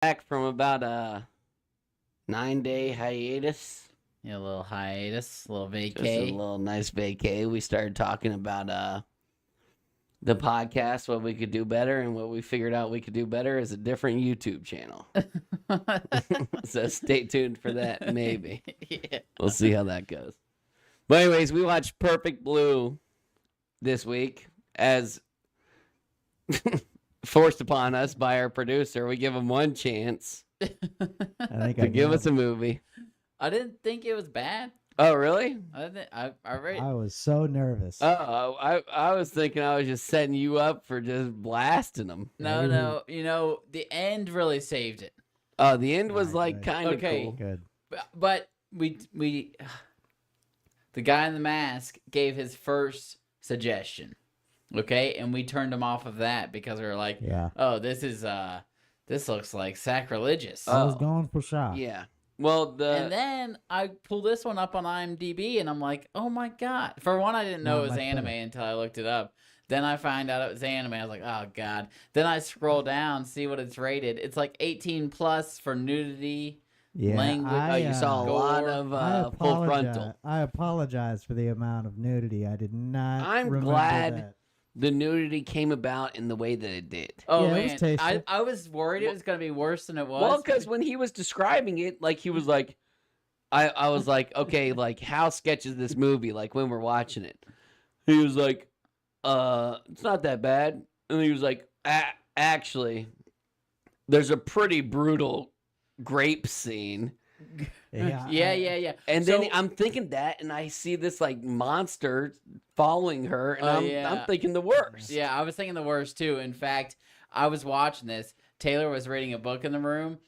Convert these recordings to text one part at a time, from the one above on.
Back from about a 9-day hiatus. Yeah, a little hiatus, a little Just a vacay. little nice vacay. We started talking about the podcast, what we could do better, and what we figured out we could do better is a different YouTube channel. So stay tuned for that, maybe. Yeah. We'll see how that goes. But anyways, we watched Perfect Blue this week as forced upon us by our producer. We give him one chance I think to give us a movie. I didn't think it was bad. Oh, really? I I was so nervous. I was thinking I was just setting you up for just blasting them. No. You know, the end really saved it. Oh, the end was Right, like right. kind of Okay. cool. Good. But we the guy in the mask gave his first suggestion. Okay? And we turned him off of that because we were like, Yeah. "Oh, this looks like sacrilegious." I was Oh. going for shock. Yeah. Well, And then I pulled this one up on IMDb, and I'm like, oh my god. For one, I didn't know Not it was much anime better. until I looked it up. Then I find out it was anime. I was like, oh god. Then I scroll down, see what it's rated. It's like 18 plus for nudity. Yeah. Language. oh, you saw a gore. lot of I full frontal. I apologize for the amount of nudity. I did not. I'm remember glad that. The nudity came about in the way that it did. Oh Yeah, it was man, tasteful. I was worried it was gonna be worse than it was. Well, because when he was describing it, like he was like, I was like, okay, like how sketch is this movie? Like when we're watching it, he was like, it's not that bad, and he was like, actually, there's a pretty brutal grape scene. Yeah. yeah. And then So- I'm thinking that, and I see this like monster following her, and Oh, I'm yeah. thinking the worst. Yeah, I was thinking the worst too. In fact, I was watching this. Taylor was reading a book in the room,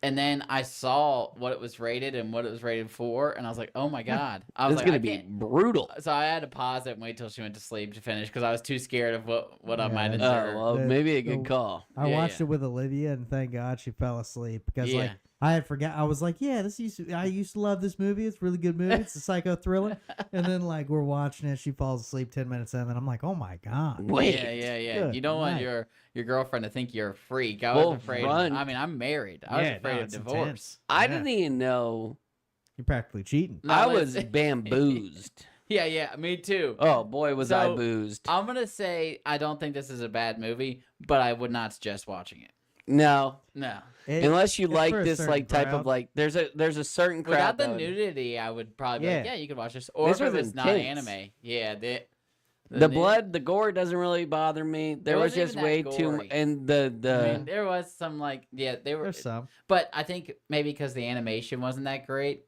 and then I saw what it was rated and what it was rated for, and I was like, "Oh my god!" I was It's like, gonna I be can't. brutal. So I had to pause it and wait till she went to sleep to finish because I was too scared of what I Yeah, might that's- endure. Oh, well, The- maybe a good the- call. I Yeah, watched yeah. it with Olivia, and thank God she fell asleep because like Yeah. I had forgot. I was like, yeah, I used to love this movie. It's a really good movie. It's a psycho thriller. And then like we're watching it, she falls asleep 10 minutes in, and I'm like, oh my god. Wait. Yeah. Good You don't want night. your girlfriend to think you're a freak. I Well, was afraid. run. I mean, I'm married. I was afraid of it's divorce. intense. I Yeah. didn't even know. You're practically cheating. No, I let's- was bamboozled. Yeah, me too. Oh boy, was I So, boozed. I'm gonna say I don't think this is a bad movie, but I would not suggest watching it. No, No. unless you it's like for a this certain like type of crowd. like there's a certain crowd Without the though. nudity, I would probably be like, Yeah. yeah, you could watch this. Or This if it was was not intense. anime. Yeah, The nu- blood, the gore doesn't really bother me. There It was wasn't just even way that too gory. and the I mean, there was some like, yeah, they were. There's some. But I think maybe because the animation wasn't that great.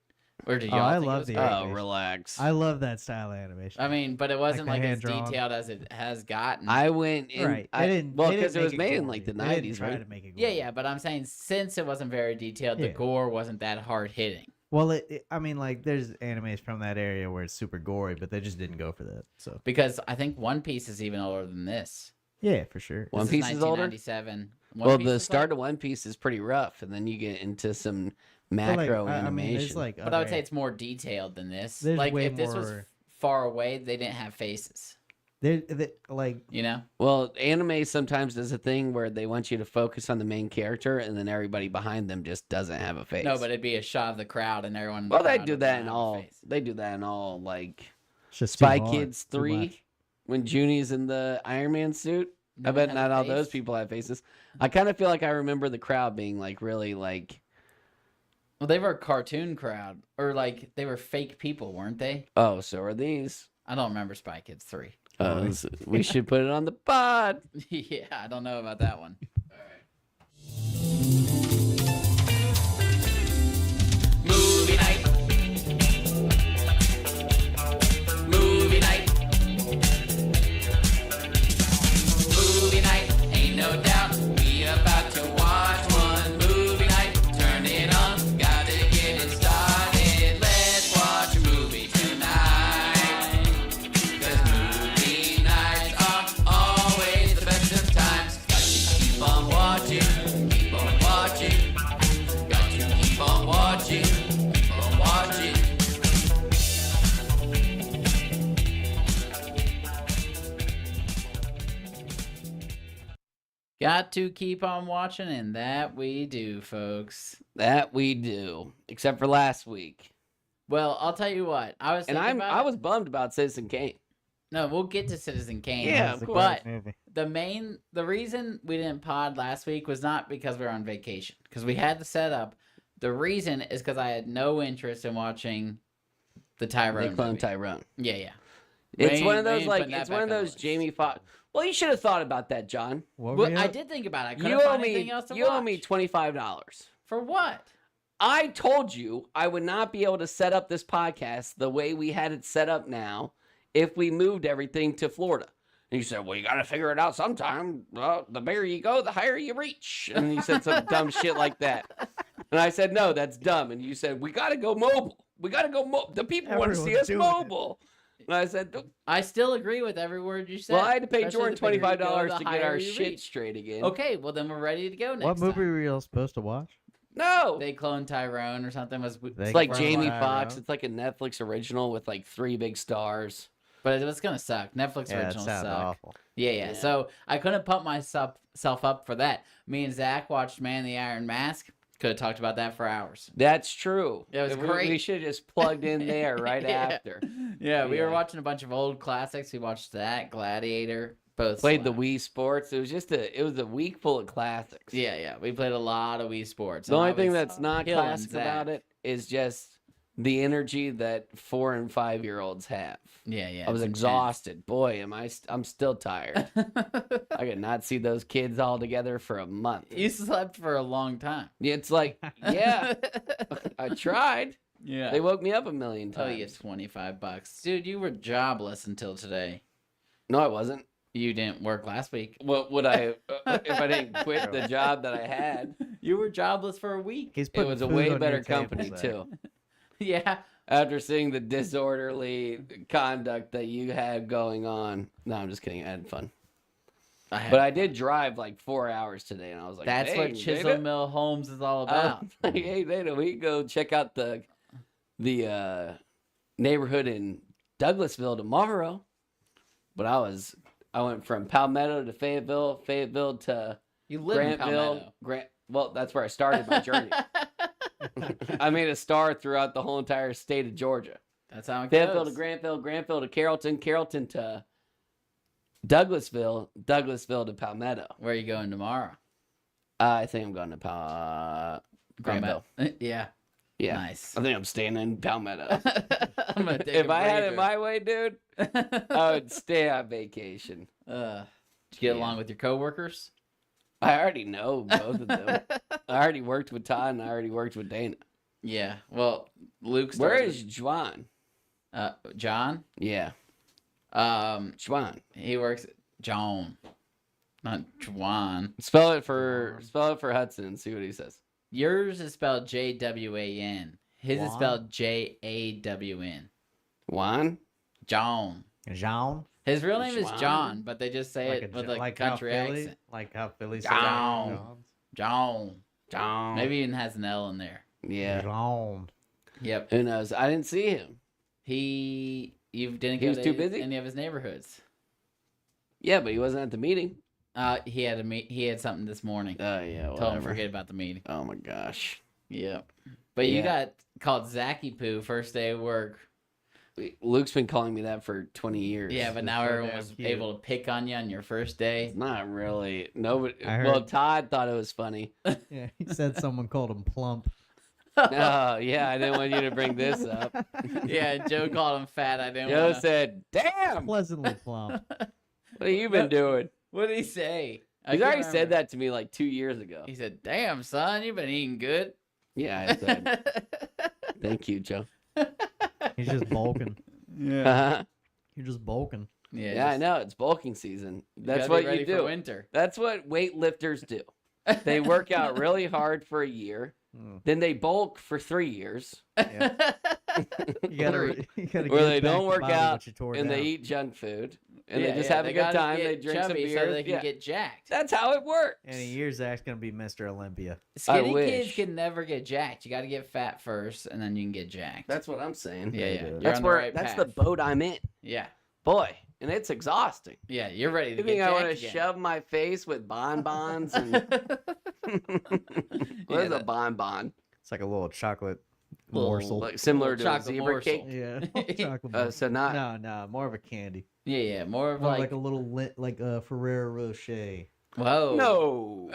Or did Oh, y'all I think it love was the great? animation. oh relax. I love that style of animation. I mean, but it wasn't the like as hand-drawn. detailed as it has gotten. I went in. right. I, They didn't, well, they didn't because it was make made in gory. like the They didn't 90s, try right? to make it yeah, gory. but I'm saying since it wasn't very detailed, the Yeah. gore wasn't that hard hitting. Well, I mean, like, there's animes from that area where it's super gory, but they just didn't go for that. So, Because I think One Piece is even older than this. yeah, for sure. One This Piece is older? 1997. Well, the start of One Piece is pretty rough, and then you get into some But, like, macro I animation. mean, there's like, But I would other- say it's more detailed than this. There's Like way if this was more- far away, they didn't have faces. like, You know? Well, anime sometimes does a thing where they want you to focus on the main character, and then everybody behind them just doesn't have a face. No, but it'd be a shot of the crowd and everyone. in the well, they crowd do would that not in have a all. face. They do that in all like it's just too Spy hard, Kids too 3 much. when Junie's in the Iron Man suit. No I one bet has not a all face? those people have faces. I kind of feel like I remember the crowd being like really like, Well, they were a cartoon crowd, or like they were fake people, weren't they? oh, so are these. I don't remember Spy Kids 3. So we should put it on the pod. Yeah, I don't know about that one. Movie night. Movie night. Movie night. Ain't no doubt we about to watch one. Movie night. Turn it on. Gotta get it started. Let's watch a movie tonight. 'Cause movie nights are always the best of times. Got to keep on Got to keep on watching, and that we do, folks. That we do, except for last week. Well, I'll tell you what. I was And thinking I was bummed about Citizen Kane. No, we'll get to Citizen Kane. Yeah, It's of a course. great movie. The reason we didn't pod last week was not because we were on vacation, because we had the setup. The reason is because I had no interest in watching the They Tyrone clone movie. Tyrone. Yeah. It's We one ain't- of we those ain't like putting that it's one back of on the those list. Jamie Foxx. Well, you should have thought about that, John. What were Well, you I up- did think about it. I couldn't You owe find me anything else to you owe me watch. $25. For what? I told you I would not be able to set up this podcast the way we had it set up now if we moved everything to Florida. And you said, well, you got to figure it out sometime. Well, the bigger you go, the higher you reach. And you said some dumb shit like that. And I said, no, that's dumb. And you said, we got to go mobile. We got to go mobile. The people want to see Everyone's us doing it. mobile. And I said, I still agree with every word you said. well, I had to pay especially Jordan the bigger you go, $25 the to get higher our you shit reach. straight again. Okay, well then we're ready to go next What movie time. were you all supposed to watch? No. They cloned Tyrone or something. It's like Clone Jamie Tyrone. Foxx. It's like a Netflix original with like 3 big stars. But it was gonna suck. Netflix Yeah, it originals sounded suck. awful. Yeah. Yeah. So I couldn't pump myself up for that. Me and Zach watched Man in the Iron Mask. Could have talked about that for hours. That's true. It was We great. should have just plugged in there right Yeah. after. Yeah, we were Yeah. watching a bunch of old classics. We watched that, Gladiator, both Played the slapped. Wii Sports. It was a week full of classics. Yeah, we played a lot of Wii Sports. The and only I thing was that's not killing classic Zach. about it is just the energy that 4 and 5 year olds have. Yeah. I was it's exhausted. Boy, I'm still tired. intense. I could not see those kids all together for a month. You slept for a long time. It's like, yeah, I tried. Yeah. They woke me up a million Oh, times. you $25, dude. You were jobless until today. No, I wasn't. You didn't work last week. What would I if I didn't quit the job that I had? You were jobless for a week. He's It putting was a food way on your better table, company Zach. too. Yeah. After seeing the disorderly conduct that you had going on. No, I'm just kidding. I had fun. But I did drive like 4 hours today, and I was like, That's "Hey, what Chisholm Dana." Mill Homes is all I about. was like, hey, Dana, we can go check out the neighborhood in Douglasville tomorrow. But I went from Palmetto to Fayetteville to You live in Grantville. Palmetto. Well, that's where I started my journey. I made a star throughout the whole entire state of Georgia. That's how it Fayetteville to goes. Grantville, Grantville to Carrollton, Carrollton to Douglasville, Douglasville to Palmetto. Where are you going tomorrow? I think I'm going to Granville. Yeah. Yeah. Nice. I think I'm staying in Palmetto. I'm gonna take If a I had it breather. my way, dude, I would stay on vacation. Did you get Yeah. along with your coworkers? I already know both of them. I already worked with Todd and I already worked with Dana. Yeah. Well, Luke Where started. is Juan? John? Yeah, Juan. He works at John, not Juan. Spell it for Hudson and see what he says. Yours is spelled Jwan. His is Juan? spelled Jawn. Juan? John. Jean? His real name is Juan? John, but they just say it with a country accent. Like how Philly says John. John. John. Maybe even has an L in there. Yeah. Jean. Yep. Who knows? I didn't see him. You didn't He go was to too busy? any of his neighborhoods. Yeah, but he wasn't at the meeting. He had something this morning. Oh yeah. Told him Whatever. forget about the meeting. Oh my gosh. Yep. But you Yeah. got called Zacky Poo first day of work. Luke's been calling me that for 20 years. Yeah, but It's now so everyone damn was cute. able to pick on you on your first day. It's not really. Nobody. I Well, heard- Todd thought it was funny. Yeah, he said someone called him plump. Oh yeah, I didn't want you to bring this up. Yeah, Joe called him fat. I didn't Joe want to. said, "Damn, what Pleasantly plump. have you been doing?" What did he say? I He's can't already said remember. that to me like 2 years ago. He said, "Damn, son, you've been eating good." Yeah, I said, "Thank you, Joe." He's just bulking. Yeah, You're just bulking. Yeah, I just- know it's bulking season. you That's gotta what be ready you for do. winter. That's what weightlifters do. They work out really hard for a year, Mm. then they bulk for 3 years, You gotta, you gotta Or give they back don't the work body out, what you tore and they down. eat junk food, and Yeah, they just yeah, have a good gotta time. get They drink some chubby beer. so they can Yeah. get jacked. That's how it works. In a year, Zach's gonna be Mr. Olympia. Skinny wish. kids can never get jacked. You got to get fat first, and then you can get jacked. That's what I'm saying. yeah. They You're do. on That's the where right that's path. the boat I'm in. Yeah. Boy, and it's exhausting. Yeah, you're ready to You get think I want to jacked again. shove my face with bonbons and what is a bonbon? It's like a little chocolate Little, morsel. Like similar Little to a chocolate zebra morsel. cake? Yeah, chocolate So morsel. not No, more of a candy. Yeah, more of More like, like a little like a Ferrero Rocher. whoa. no.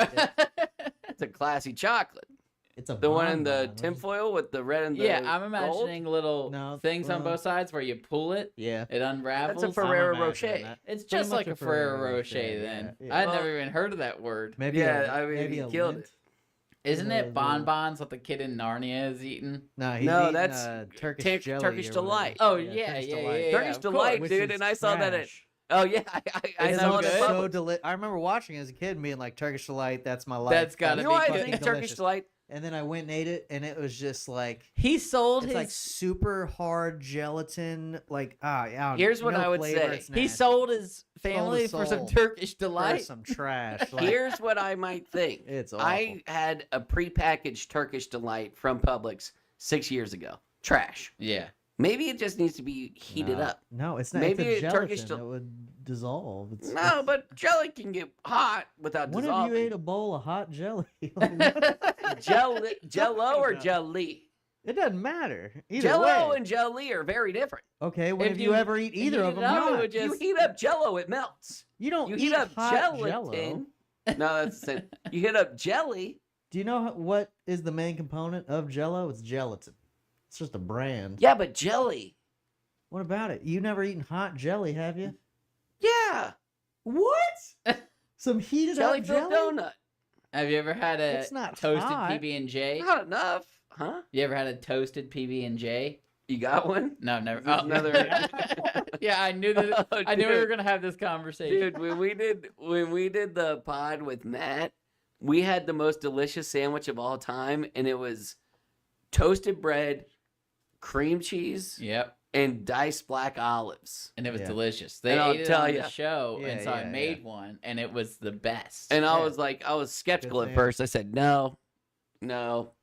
It's a classy chocolate. It's a The one in the bonbon. What is- tinfoil with the red and the Yeah, I'm gold? imagining little No, things on well- both sides where you pull it, Yeah. it unravels. That's a Ferrero I'm imagining Rocher. that. It's Pretty just much like a Ferrero Rocher then. yeah. I'd Well- never even heard of that word. Maybe Yeah, a, I mean, maybe he a killed lint. Isn't know, it the- bonbons what the kid in Narnia is eating? No, he's No, eating, that's Turkish jelly. Turkish or whatever. Delight. Oh, yeah, Turkish yeah, Delight. yeah, Turkish of Delight, Which dude, is and I saw that at trash. oh yeah, I It's saw so it at good? Publix. I remember watching it as a kid and being like, Turkish Delight, that's my life. That's gotta You be know what I fucking think delicious. Turkish Delight? And then I went and ate it, and it was just like He sold it's his like super hard gelatin. Like Here's what no I would flavor, say. it's he nasty. sold his family for some soul. Turkish For delight. some trash. Like, Here's what I might think. it's awful. I had a prepackaged Turkish Delight from Publix 6 years ago. Trash. Yeah. Maybe it just needs to be heated No. up. No, it's not. Maybe it's a a Turkish gelatin. del- It would dissolve. It's, No, but jelly can get hot without when have dissolving. you ate a bowl of hot jelly? Like, what? Jello or about? jelly? It doesn't matter. Either Jello way. and jelly are very different. Okay, when If have you you ever eat either heat of it them? up, it hot? would You just- heat up Jello, it melts. You don't You eat heat up hot gelatin. Jello. No, that's the same. You heat up jelly. Do you know what is the main component of Jello? It's gelatin. It's just a brand. Yeah, but jelly. What about it? You never eaten hot jelly, have you? Yeah. What? Some heated Jelly up filled jelly? donut. Have you ever had a It's not toasted hot. PB&J? Not enough, huh? You ever had a toasted PB&J? You got one? No, never. This is another- yeah, I knew that. Oh, I knew we were dude. gonna have this conversation. Dude, when we did the pod with Matt, we had the most delicious sandwich of all time, and it was toasted bread, cream cheese, Yep, and diced black olives. and it was Yeah. delicious. They And I'll ate it tell on ya. the show, Yeah, and so I yeah, made one, and it was the best. And I Yeah. was skeptical Good at first. I said, no,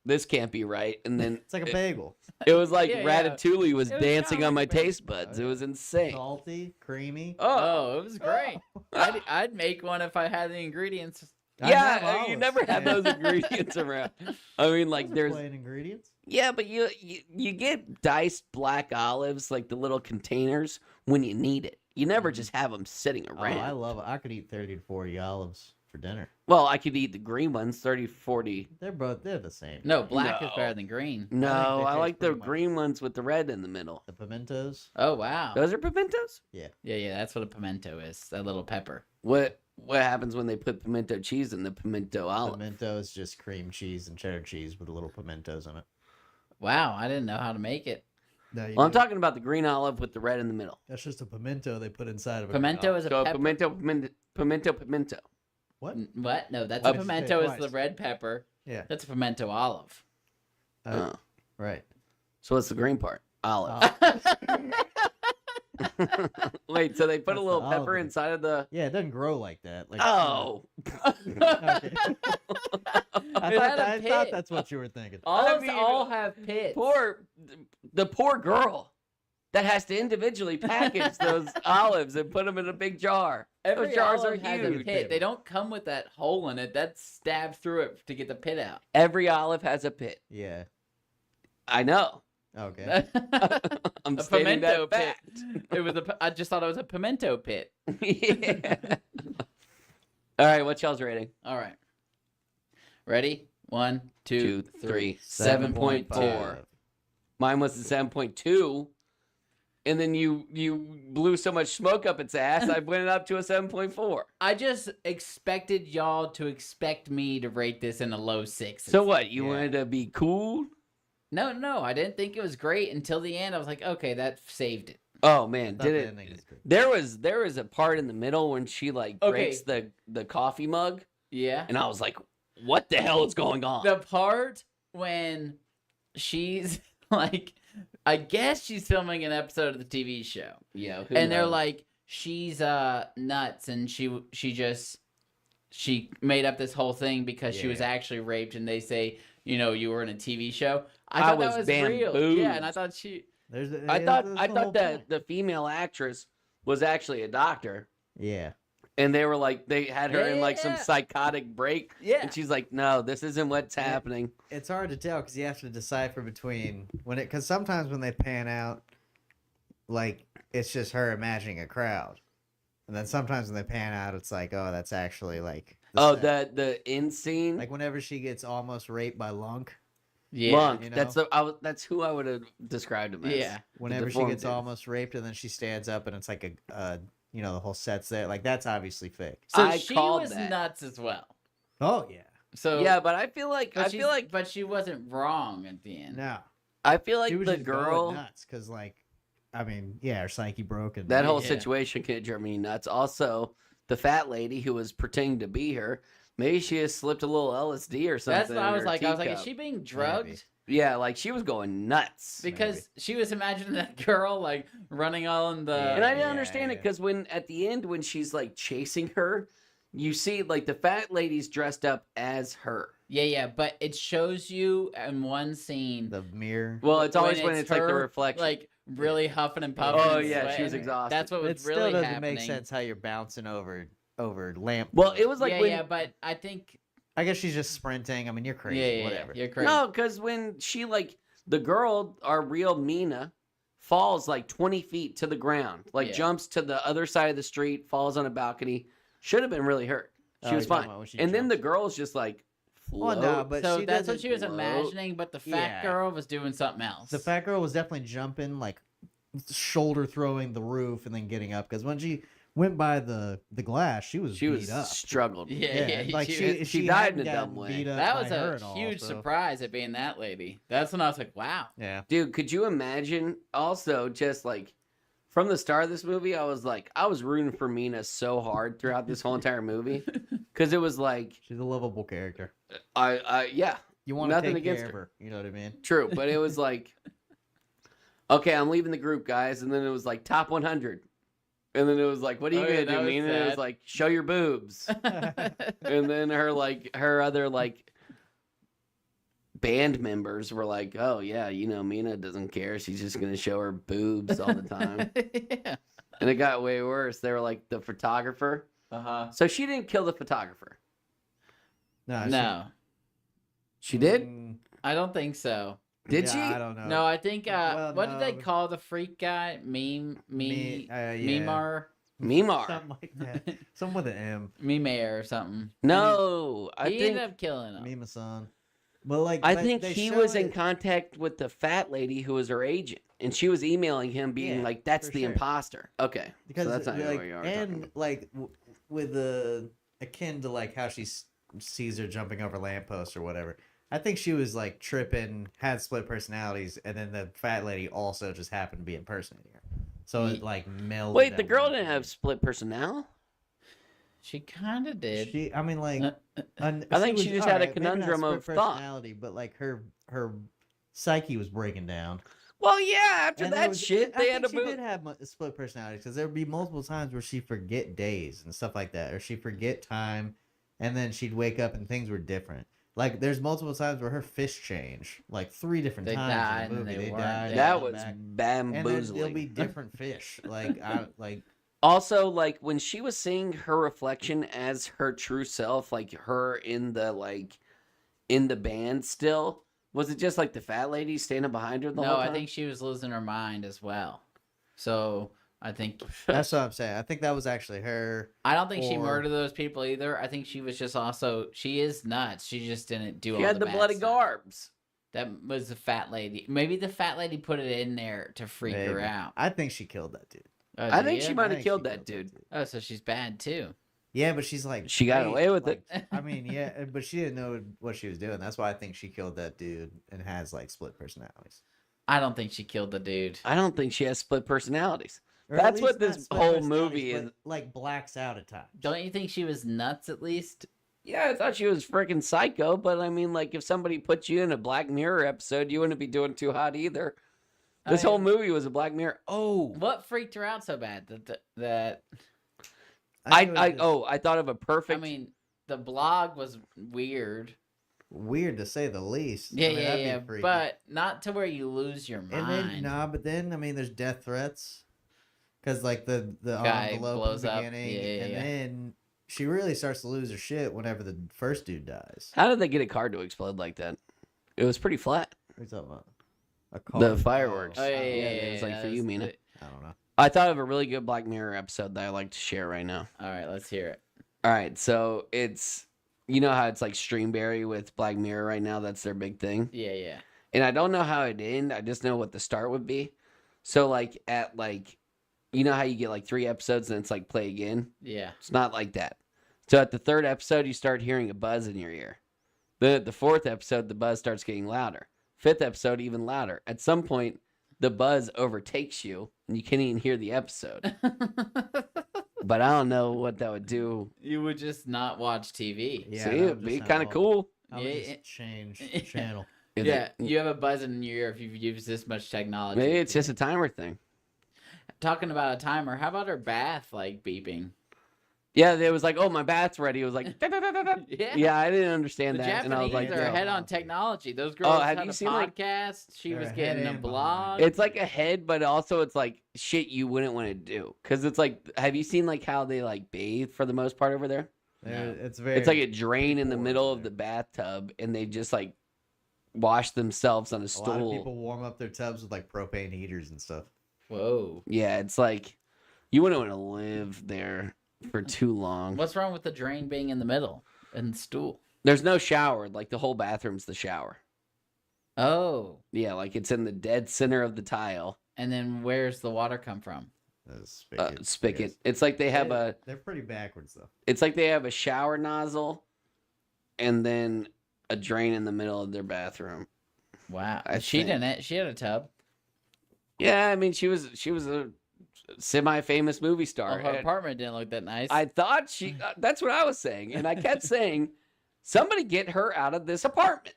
this can't be right. And then It's like a bagel. it was like Yeah, yeah. Ratatouille was It was dancing kinda on my like a bagel. taste buds. It was insane. Salty, creamy. oh, it was great. I'd make one if I had the ingredients. I have Yeah, you olives. never have Yeah. those ingredients around. I mean, like Those are there's plain ingredients. yeah, but you get diced black olives, like the little containers, when you need it. You never just have them sitting Oh, around. I love it. I could eat 30 to 40 olives for dinner. Well, I could eat the green ones, 30, 40. They're the same. No, black is No. better than green. No, they I taste like the pretty much- green ones with the red in the middle. The pimentos. Oh wow. Those are pimentos? Yeah, that's what a pimento is. That little pepper. What happens when they put pimento cheese in the pimento olive? Pimento is just cream cheese and cheddar cheese with a little pimentos in it. Wow, I didn't know how to make it. No, you Well, I'm do. talking about the green olive with the red in the middle. That's just a pimento they put inside of a Pimento is a So pepper. pimento. What? What? No, that's Oh, a just say it pimento is twice. the red pepper. Yeah. That's a pimento olive. Uh, Oh. Right. So what's the green part? Olive. Oh. Wait, so they put That's a the little olive pepper in it. inside of the. Yeah, it doesn't grow like that. Like Oh. Okay. I, It thought, had a I thought pit. that's what you were thinking. Olives mean, all have pits. The poor girl that has to individually package those olives and put them in a big jar. Every Those jars are olive has a huge. pit. They don't come with that hole in it. That's stabbed through it to get the pit out. Every olive has a pit. Yeah. I know. Okay. I'm A stating pimento that pit. fact. It was I just thought it was a pimento pit. Yeah. All right, what's y'all's rating? All right. Ready? 1, 2, 2, 3. 7.4. Mine was the 7.2. And then you blew so much smoke up its ass, I went up to a 7.4. I just expected y'all to expect me to rate this in a low 6. So what? You Yeah. wanted to be cool? No, I didn't think it was great until the end. I was like, okay, that saved it. Oh man, Thought did the it? ending was good. There was a part in the middle when she like Okay. breaks the coffee mug, Yeah. and I was like, "What the hell is going on?" The part when she's like, I guess she's filming an episode of the TV show, yeah, and they're like, she's nuts, and she made up this whole thing because she was Yeah. actually raped, and they say, you were in a TV show. I thought was that was real. Yeah, and I bambused. thought she. There's I yeah, thought that's I the thought whole that point. the female actress was actually a doctor. Yeah. And they were like, they had her in like some Yeah. psychotic break. Yeah. And she's like, no, this isn't what's Yeah. happening. It's hard to tell because you have to decipher between because sometimes when they pan out, like it's just her imagining a crowd, and then sometimes when they pan out, it's like, oh, that's actually like Oh, set. the end scene. Like whenever she gets almost raped by Lunk, Yeah. Monk. you know? That's who I would have described him as. Yeah. whenever she deformed gets dude. almost raped, and then she stands up, and it's like the whole set's there. Like that's obviously fake. So I she called was that. nuts as well. Oh yeah. So Yeah, but I feel like but she wasn't wrong at the end. No. I feel like She was the just going girl, nuts because like, I mean, yeah, her psyche broken. that whole Yeah. situation can drive me nuts. Also, the fat lady who was pretending to be her, maybe she has slipped a little LSD or something. That's what I in was her like. I was like, is teacup. she being drugged? Maybe. Yeah, like she was going nuts. Because she was imagining that girl like running all in the. And I didn't Yeah, understand it yeah. because when at the end when she's like chasing her, you see like the fat lady's dressed up as her. Yeah, but it shows you in one scene. The mirror. Well, it's always when it's like the her, reflection. like really huffing and puffing. Oh, and yeah, she was sweating. exhausted. That's what was It still really doesn't happening. make sense how you're bouncing over lamp. Well, it was like yeah, when but I think I guess she's just sprinting. I mean, you're crazy. yeah, Whatever. you're crazy. no, because when she like the girl, our real Mina, falls like 20 feet to the ground, like Yeah. jumps to the other side of the street, falls on a balcony, should have been really hurt. She Oh, was you're talking fine. about when she And then the jumps. girl's just like, Well, float. no, but so she that's what doesn't she was float. imagining, but the fat Yeah. girl was doing something else. The fat girl was definitely jumping, like shoulder throwing the roof and then getting up. Because when she went by the glass, she was she beat was up. struggled. Yeah, like she she died hadn't in a dumb gotten way. beat up that by was her a at all, huge so- surprise at being that lady. That's when I was like, wow. Yeah. Dude, could you imagine also just like from the start of this movie, I was rooting for Mina so hard throughout this whole entire movie. Because it was like She's a lovable character. yeah, You want to Nothing take against care of her. You know what I mean? true. But it was like okay, I'm leaving the group, guys, and then it was like top 100. And then it was like, what are you Oh, yeah, gonna that do, was Mina? And it was sad. like, show your boobs. And then her other like band members were like, oh yeah, Mina doesn't care. She's just gonna show her boobs all the time. yeah. And it got way worse. They were like the photographer. Uh-huh. So she didn't kill the photographer. No. No, She did? Mm, I don't think so. Did yeah, she? I don't know. No, I think Well, what did they no. call the freak guy? Yeah. Mimar, Mimar. Something like that. Something with an M. Mimar or something. No, I he think ended up killing him. Mima-san. But like, I but think they he show was in it- contact with the fat lady who was her agent, and she was emailing him, being Yeah, like, "That's for the sure. imposter." Okay, because so that's not like what you are talking and about. like with the akin to like how she sees her jumping over lampposts or whatever. I think she was like tripping, had split personalities, and then the fat lady also just happened to be impersonating her. So it like melded. Wait, the down girl one didn't have day. split personnel. She kind of did. She, I mean, like, I think she just had a conundrum of thought. personality, but like her psyche was breaking down. Well, yeah. After And there that was- shit, I they think had to she move. did have split personalities because there would be multiple times where she'd forget days and stuff like that, or she'd forget time, and then she'd wake up and things were different. Like there's multiple times where her fish change, like 3 different They times died in the and movie. they They weren't died. there. they That came was back. And then bamboozling. there'll be different fish. Like Also, like when she was seeing her reflection as her true self, like her in the band still, was it just like the fat lady standing behind her the No, whole time? I think she was losing her mind as well. So I think that's what I'm saying. I think that was actually her. I don't think she Or- murdered those people either. I think she was just also she is nuts. She just didn't do she all had the bad bloody stuff. garbs. That was the fat lady. Maybe the fat lady put it in there to freak her Maybe. out. I think she killed that dude. Oh, I do think you? she might I have think killed she that dude. Oh, so she's bad too. Yeah, but she's like She got hey, away with it. like, I mean, yeah, but she didn't know what she was doing. That's why I think she killed that dude and has like split personalities. I don't think she killed the dude. I don't think she has split personalities. Or at That's what least not this split whole personalities, movie but, is. like blacks out at times. Don't you think she was nuts at least? Yeah, I thought she was freaking psycho, but I mean, like, if somebody put you in a Black Mirror episode, you wouldn't be doing too hot either. This whole movie was a Black Mirror. Oh, What freaked her out so bad that think it was just I thought of a perfect. I mean, the blog was weird. weird to say the least. Yeah, I mean, that'd be yeah, freaky. but not to where you lose your mind. And then but then I mean, there's death threats. because like the Guy envelope blows in the up. beginning, Yeah. and then she really starts to lose her shit whenever the first dude dies. How did they get a car to explode like that? It was pretty flat. What are you talking about? A The fireworks. Oh, yeah, it was like for that's you, Mina. the- I don't know. I thought of a really good Black Mirror episode that I like to share right now. All right, let's hear it. All right, so it's you know how it's like Streamberry with Black Mirror right now. That's their big thing, Yeah. and I don't know how it end. I just know what the start would be. So like at like, you know how you get like 3 episodes and it's like play again. Yeah. It's not like that. So at the 3rd episode, you start hearing a buzz in your ear. Then at the 4th episode, the buzz starts getting louder. 5th episode, even louder. At some point, the buzz overtakes you, and you can't even hear the episode. But I don't know what that would do. You would just not watch TV. Yeah, See, that would it'd be just kind of sound cool. I would Yeah, just change channel. If Yeah, it- you have a buzz in your ear if you've used this much technology. maybe it's just a timer thing. Talking about a timer, how about her bath like beeping? Yeah, it was like, oh, my bath's ready. It was like, da-da-da-da-da. Yeah. Yeah, I didn't The understand that, Japanese and I was like, are yo. ahead on technology. Those girls have had you a seen, like- podcast. She They're was ahead getting a and blog. behind. It's like a head, but also it's like shit you wouldn't want to do. Because it's like, have you seen like how they like bathe for the most part over there? They're- It's very. It's like a drain in the poor middle over of the there. bathtub, and they just like wash themselves on a A lot of stool. people warm up their tubs with like propane heaters and stuff. Whoa. Yeah, it's like you wouldn't want to live there for too long. What's wrong with the drain being in the middle and the stool? There's no shower. Like the whole bathroom's the shower. Oh. Yeah, like it's in the dead center of the tile. And then where's the water come from? Spigot. I Spigot. guess. It's like they have a. They're pretty backwards though. It's like they have a shower nozzle, and then a drain in the middle of their bathroom. Wow. I She think- didn't. She had a tub. Yeah, I mean she was a semi-famous movie Oh, star. her and apartment didn't look that nice. I thought she. That's what I was saying, and I kept saying, "Somebody get her out of this apartment."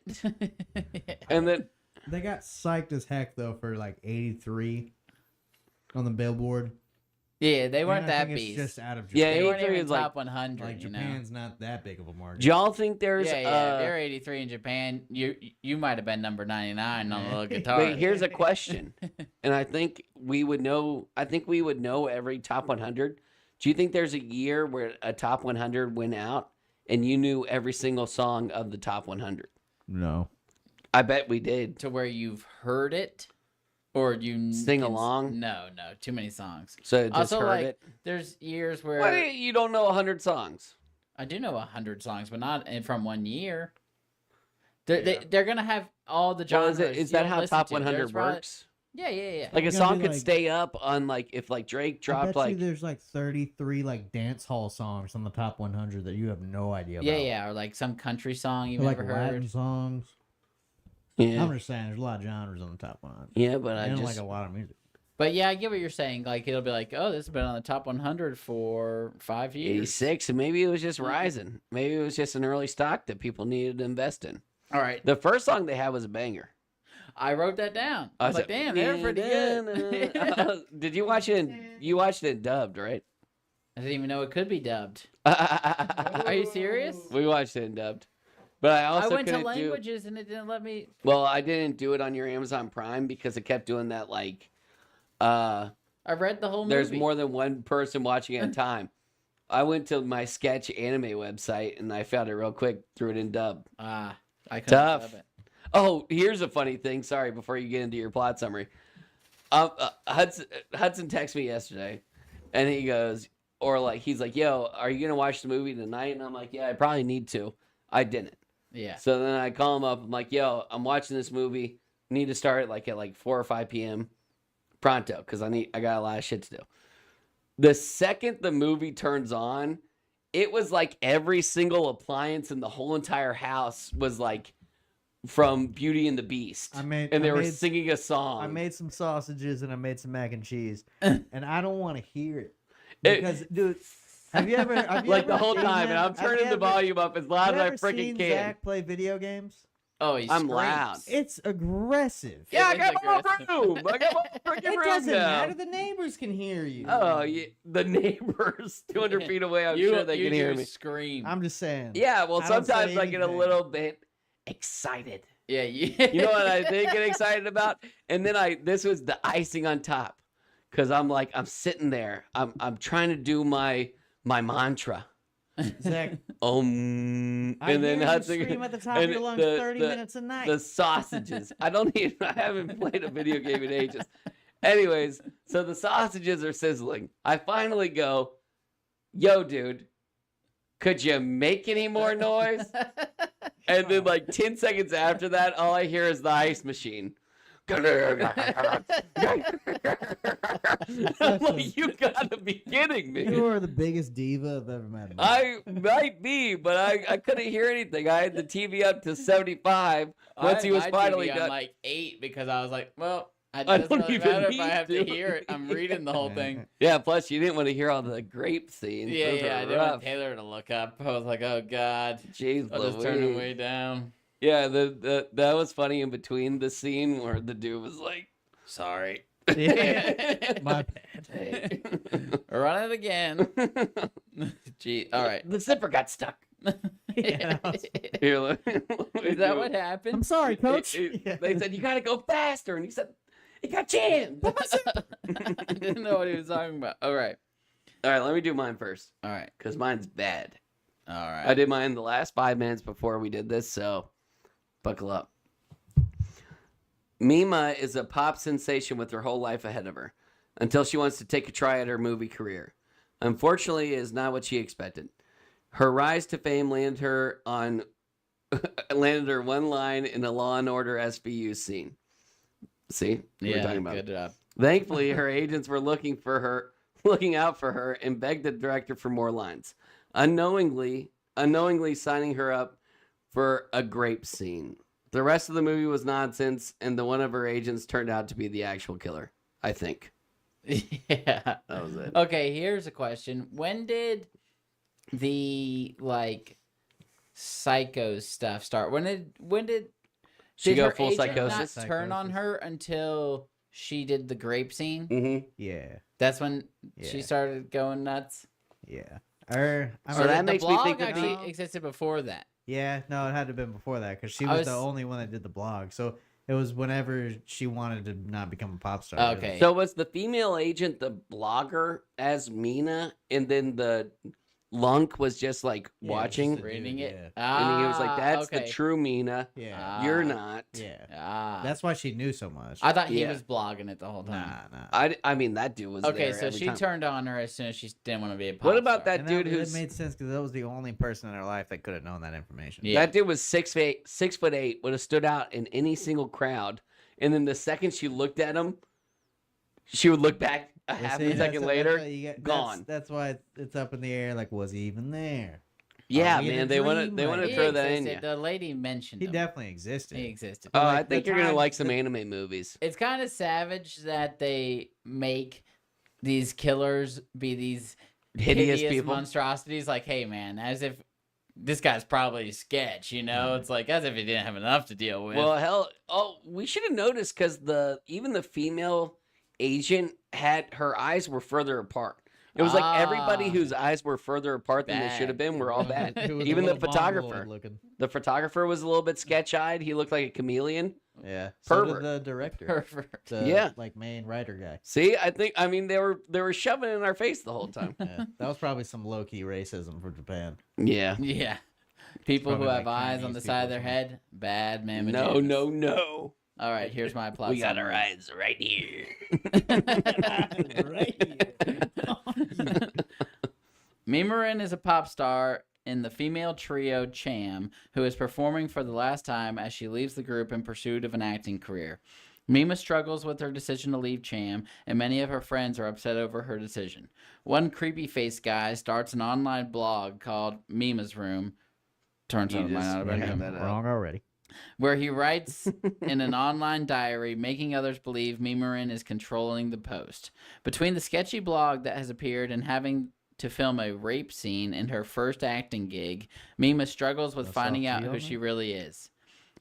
And then They got psyched as heck though for like 83 on the Billboard. yeah, they weren't And I that think it's beast. just out of Yeah, Japan. They weren't 83 even is like- top 100. like you know? Japan's not that big of a market. do y'all think there's? Yeah, yeah. If they're 83 in Japan, you might have been number 99 on the little guitar. Wait, here's a question, and I think we would know. I think we would know every top 100. Do you think there's a year where a top 100 went out and you knew every single song of the top 100? No. I bet we did. To where you've heard it, or you Sing can- along? No, too many songs. So just Also, heard like, it. there's years where Why do you don't know 100 songs? I do know 100 songs, but not from 1 year. They're gonna have all the Well, genres. is that you'll how listen top to. 100 There's probably- works? Yeah. Like a It's gonna song be could like- stay up on like if like Drake I dropped bet like you there's like 33 like dance hall songs on the top 100 that you have no idea about. Yeah, or like some country song you've Or, like never Latin heard. songs. yeah I'm just saying there's a lot of genres on the top 100. yeah, but I And just like a lot of music. But yeah, I get what you're saying. Like it'll be like, oh, this has been on the top 100 for 5 years. 86 and maybe it was just rising. Maybe it was just an early stock that people needed to invest in. All right, The first song they had was a banger. I wrote that down. I was like, said, damn, they're pretty good. Did you watch it? You watched it dubbed, right? I didn't even know it could be dubbed. Are Are you serious? We watched it in dubbed, but I I also went to couldn't do. languages and it didn't let me. Well, I didn't do it on your Amazon Prime because it kept doing that. Like, I read the whole movie. there's more than one person watching at a time. I went to my sketch anime website and I found it real quick. Threw it in dub. I couldn't Tough. dub it. Oh, here's a funny thing. Sorry, before you get into your plot summary. Hudson texted me yesterday, and he goes, or like, he's like, yo, are you going to watch the movie tonight? And I'm like, yeah, I probably need to. I didn't. Yeah. So then I call him up. I'm like, yo, I'm watching this movie. Need to start like at like 4 or 5 p.m. pronto because I got a lot of shit to do. The second the movie turns on, it was like every single appliance in the whole entire house was like from Beauty and the Beast. I made- and they I were made- singing a song. I made some sausages and I made some mac and cheese, And I don't want to hear it. It- because dude, have you ever like the whole time, and I'm turning the volume up as loud as I freaking can. Zach play video games? Oh, he I'm screams. loud. It's aggressive. Yeah, I It got is my aggressive. own room. I got my freaking It room doesn't now. matter. The neighbors can hear you. Oh, yeah, the neighbors 200 feet away. I'm sure they can hear me. Scream. I'm just saying. Yeah, well, I don't say sometimes I get a anything. little bit excited. Yeah, yeah. You know what I did get excited about? And then this was the icing on top. because I'm sitting there. I'm trying to do my mantra. Zach, And I then hear you Hudson scream at the top and of your lungs the- 30 the- minutes a night. the sausages. I haven't played a video game in ages. Anyways, so the sausages are sizzling. I finally go, yo, dude, could you make any more noise? And then like 10 seconds after that, all I hear is the ice machine. I'm like, you gotta be kidding me. You are the biggest diva I've ever met. I might be, but I couldn't hear anything. I had the TV up to 75 once he was finally on done. like 8 because I was like, well, it I doesn't don't really even matter if I need have to to. hear it. I'm reading the whole thing. Yeah, plus you didn't want to hear all the grape scenes. Yeah, Those yeah. are I didn't want rough. Taylor to look up. I was like, oh god, Jeez, I'll just turn it Louise. way down. Yeah, that was funny in between the scene where the dude was like, "Sorry." Yeah. My Hey. Run it again. Gee, all right. The zipper got stuck. Yeah, that was- Here, look. Is that what happened? I'm sorry, coach. Yeah. They said you gotta go faster, and he said it got jammed. I didn't know what he was talking about. All right. All right, let me do mine first All right. because mine's bad. All right. I did mine the last 5 minutes before we did this, so buckle up. Mima is a pop sensation with her whole life ahead of her until she wants to take a try at her movie career. Unfortunately, it is not what she expected. Her rise to fame landed her one line in a Law and Order SVU scene. See? We were Yeah, talking about good it. job. Thankfully, her agents were looking out for her, and begged the director for more lines, unknowingly signing her up for a grape scene. The rest of the movie was nonsense, and one of her agents turned out to be the actual killer, I think. Yeah. That was it. Okay, here's a question. When did the psycho stuff start? When did She go her full agent psychosis? not turn on her until she did the grape scene? Mm-hmm. Yeah, That's when she Yeah. started going nuts. yeah. I So mean, that the makes me blog think of actually the- existed before that. yeah, no, it had to have been before that because she I was the was- only one that did the blog. So it was whenever she wanted to not become a pop star. Okay. So was the female agent the blogger as Mina, and then the Lunk was just like Yeah, watching, just a- Reading it. Yeah. and he was like, "That's okay. the true Mina. Yeah, You're Ah. not." yeah. Ah. That's why she knew so much. I thought he Yeah. was blogging it the whole time. Nah. I mean, that dude was Okay, there so every she time. turned on her as soon as she didn't want to be a pop What about star. that And dude that who's made sense because that was the only person in her life that could have known that information. Yeah. that dude was 6'8", would have stood out in any single crowd, and then the second she looked at him, she would look back a You half see, a that's- second that's later. why you get- gone. That's why it's up in the air. Like, was he even there? Yeah, we in a man, they want to dream right throw He that in existed. you. The lady mentioned He him. definitely existed. He existed. Oh, like, I think the you're gonna time- like some the- anime movies. It's kind of savage that they make these killers be these Hideous people. monstrosities. Like, hey, man, as if this guy's probably a sketch, you know? It's like as if he didn't have enough to deal with. Well, hell, we should have noticed because even the female agent had her eyes were further apart. It was like everybody Ah. whose eyes were further apart than they should have been were all bad. Who was a Even the little photographer. mongoloid looking. The photographer was a little bit sketch-eyed. He looked like a chameleon. Yeah. So did Pervert. the director. Pervert. The, Yeah. Like main writer guy. See, I mean, they were shoving it in our face the whole time. Yeah. That was probably some low key racism for Japan. Yeah. Yeah. People who probably have like eyes on the Chinese side of people their or head, bad man. No. All right, here's my plot. We got our summary. eyes right here. Mimarin is a pop star in the female trio Cham, who is performing for the last time as she leaves the group in pursuit of an acting career. Mima struggles with her decision to leave Cham, and many of her friends are upset over her decision. One creepy face guy starts an online blog called Mima's Room. Turns You on just mine out of have it. that up. Wrong already. Where he writes in an online diary, making others believe Mimarin is controlling the post. Between the sketchy blog that has appeared and having to film a rape scene in her first acting gig, Mima struggles with No finding out self-tea who on she that? really is.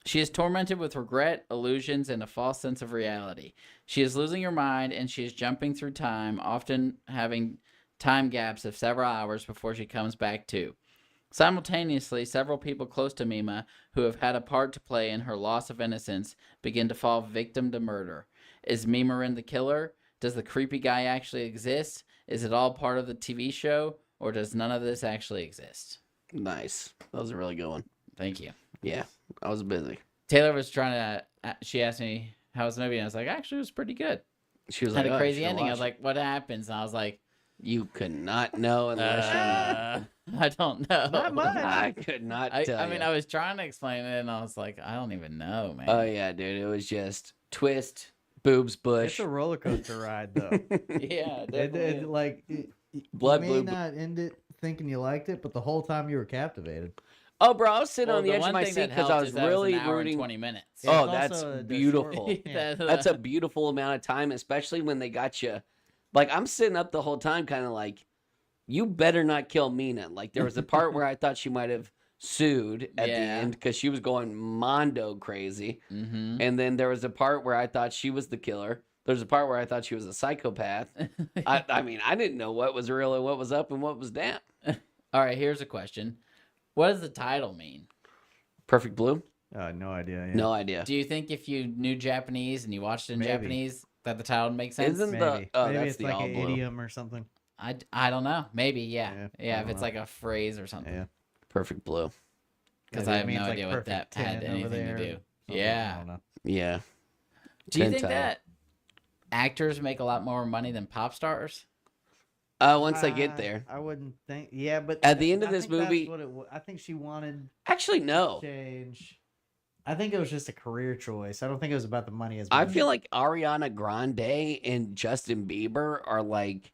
She is tormented with regret, illusions, and a false sense of reality. She is losing her mind and she is jumping through time, often having time gaps of several hours before she comes back to. Simultaneously, several people close to Mima who have had a part to play in her loss of innocence begin to fall victim to murder. Is Mimarin the killer? Does the creepy guy actually exist? Is it all part of the TV show, or does none of this actually exist? Nice. That was a really good one. Thank you. Yeah, I was busy. Taylor was trying to. She asked me how was the movie, and I was like, actually, it was pretty good. She was Had like, a "Oh, crazy you should ending. I watch was like, what happens? And I was like, you could not know unless I don't know. Not much. I could not tell I mean, you. I was trying to explain it, and I was like, I don't even know, man. Oh yeah, dude. It was just twist, boobs, bush, It's a roller coaster ride, though. Yeah, definitely. blood, you may blue. not end it thinking you liked it, but the whole time you were captivated. Oh, bro, I was sitting Well, on the edge of one my thing seat that because I helped was is that it really an hour and rooting. 20 minutes. Yeah, Oh, it's that's also the beautiful. short- yeah. That's a beautiful amount of time, especially when they got you. Like, I'm sitting up the whole time, kind of like, you better not kill Mina. Like, there was a part where I thought she might have sued at the Yeah. end because she was going mondo crazy. Mm-hmm. And then there was a part where I thought she was the killer. There's a part where I thought she was a psychopath. I mean, I didn't know what was real and what was up and what was down. All right, here's a question. What does the title mean? Perfect Blue? No idea. Yeah. No idea. Do you think if you knew Japanese and you watched it in Maybe. Japanese that the title would make sense? Isn't Maybe. the oh Maybe that's it's the like all an blue. idiom or something. I don't know. Maybe, yeah. Yeah, Yeah, I if don't it's know. like a phrase or something. Yeah. Perfect Blue. Because Maybe I it have means, no like, idea what that perfect had 10 over anything to there, do. something, I Yeah. don't know. Yeah. Do you 10 think title. that actors make a lot more money than pop stars? Once they get there. I wouldn't think. Yeah, but At the end of I this think that's movie- what I think she wanted Actually, to no. change. I think it was just a career choice. I don't think it was about the money as I much. feel like Ariana Grande and Justin Bieber are like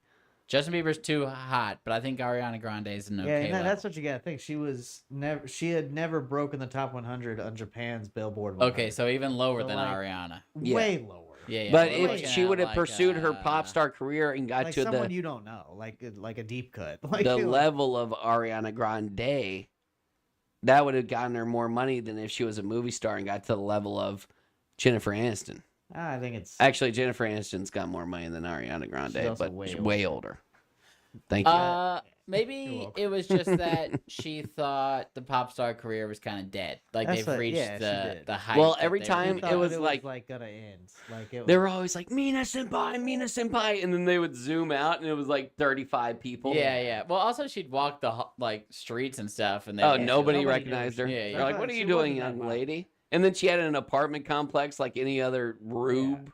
Justin Bieber's too hot, but I think Ariana Grande is an yeah, okay and level. that's what you gotta think. She had never broken the top 100 on Japan's Billboard. Okay, 100. so even lower So, than like, Ariana. Yeah. way lower. Yeah, yeah. but we're if looking she at, would have like, pursued her pop star career and got Like to someone the you don't know, like a deep cut. Like the it was- level of Ariana Grande, that would have gotten her more money than if she was a movie star and got to the level of Jennifer Aniston. I think it's Actually, Jennifer Aniston's got more money than Ariana She's Grande, also but way she's older. way older. Thank you. You're Maybe welcome. it was just that she thought the pop star career was kind of dead. Like That's they've what- reached yeah, she did. the height. Well, that every they were time She gonna it thought was go. like- gonna end. Like it was, They were always like, Mina senpai, and then they would zoom out and it was like 35 people. Yeah, yeah. Well, also she'd walk the like streets and stuff, and they Oh, Yeah, nobody nobody recognized her. knows. Yeah, They're yeah. like, what are She you doing, wasn't that young hot. lady? And then she had an apartment complex like any other rube.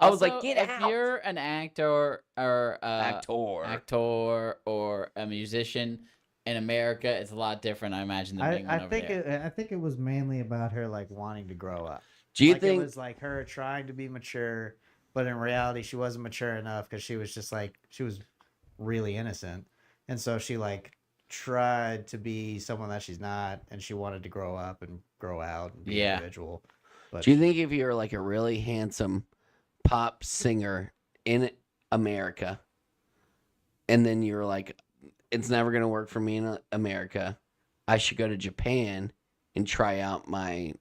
I was like, Also, get if out. you're an actor or Actor. or a musician in America, it's a lot different, I imagine, than being one I over think there. I think it was mainly about her like wanting to grow up. Do you Like, think it was like her trying to be mature, but in reality she wasn't mature enough because she was just like she was really innocent, and so she like tried to be someone that she's not, and she wanted to grow up and grow out and be Yeah. an individual. But Do you think if you're like a really handsome pop singer in America, and then you're like, it's never gonna work for me in America, I should go to Japan and try out my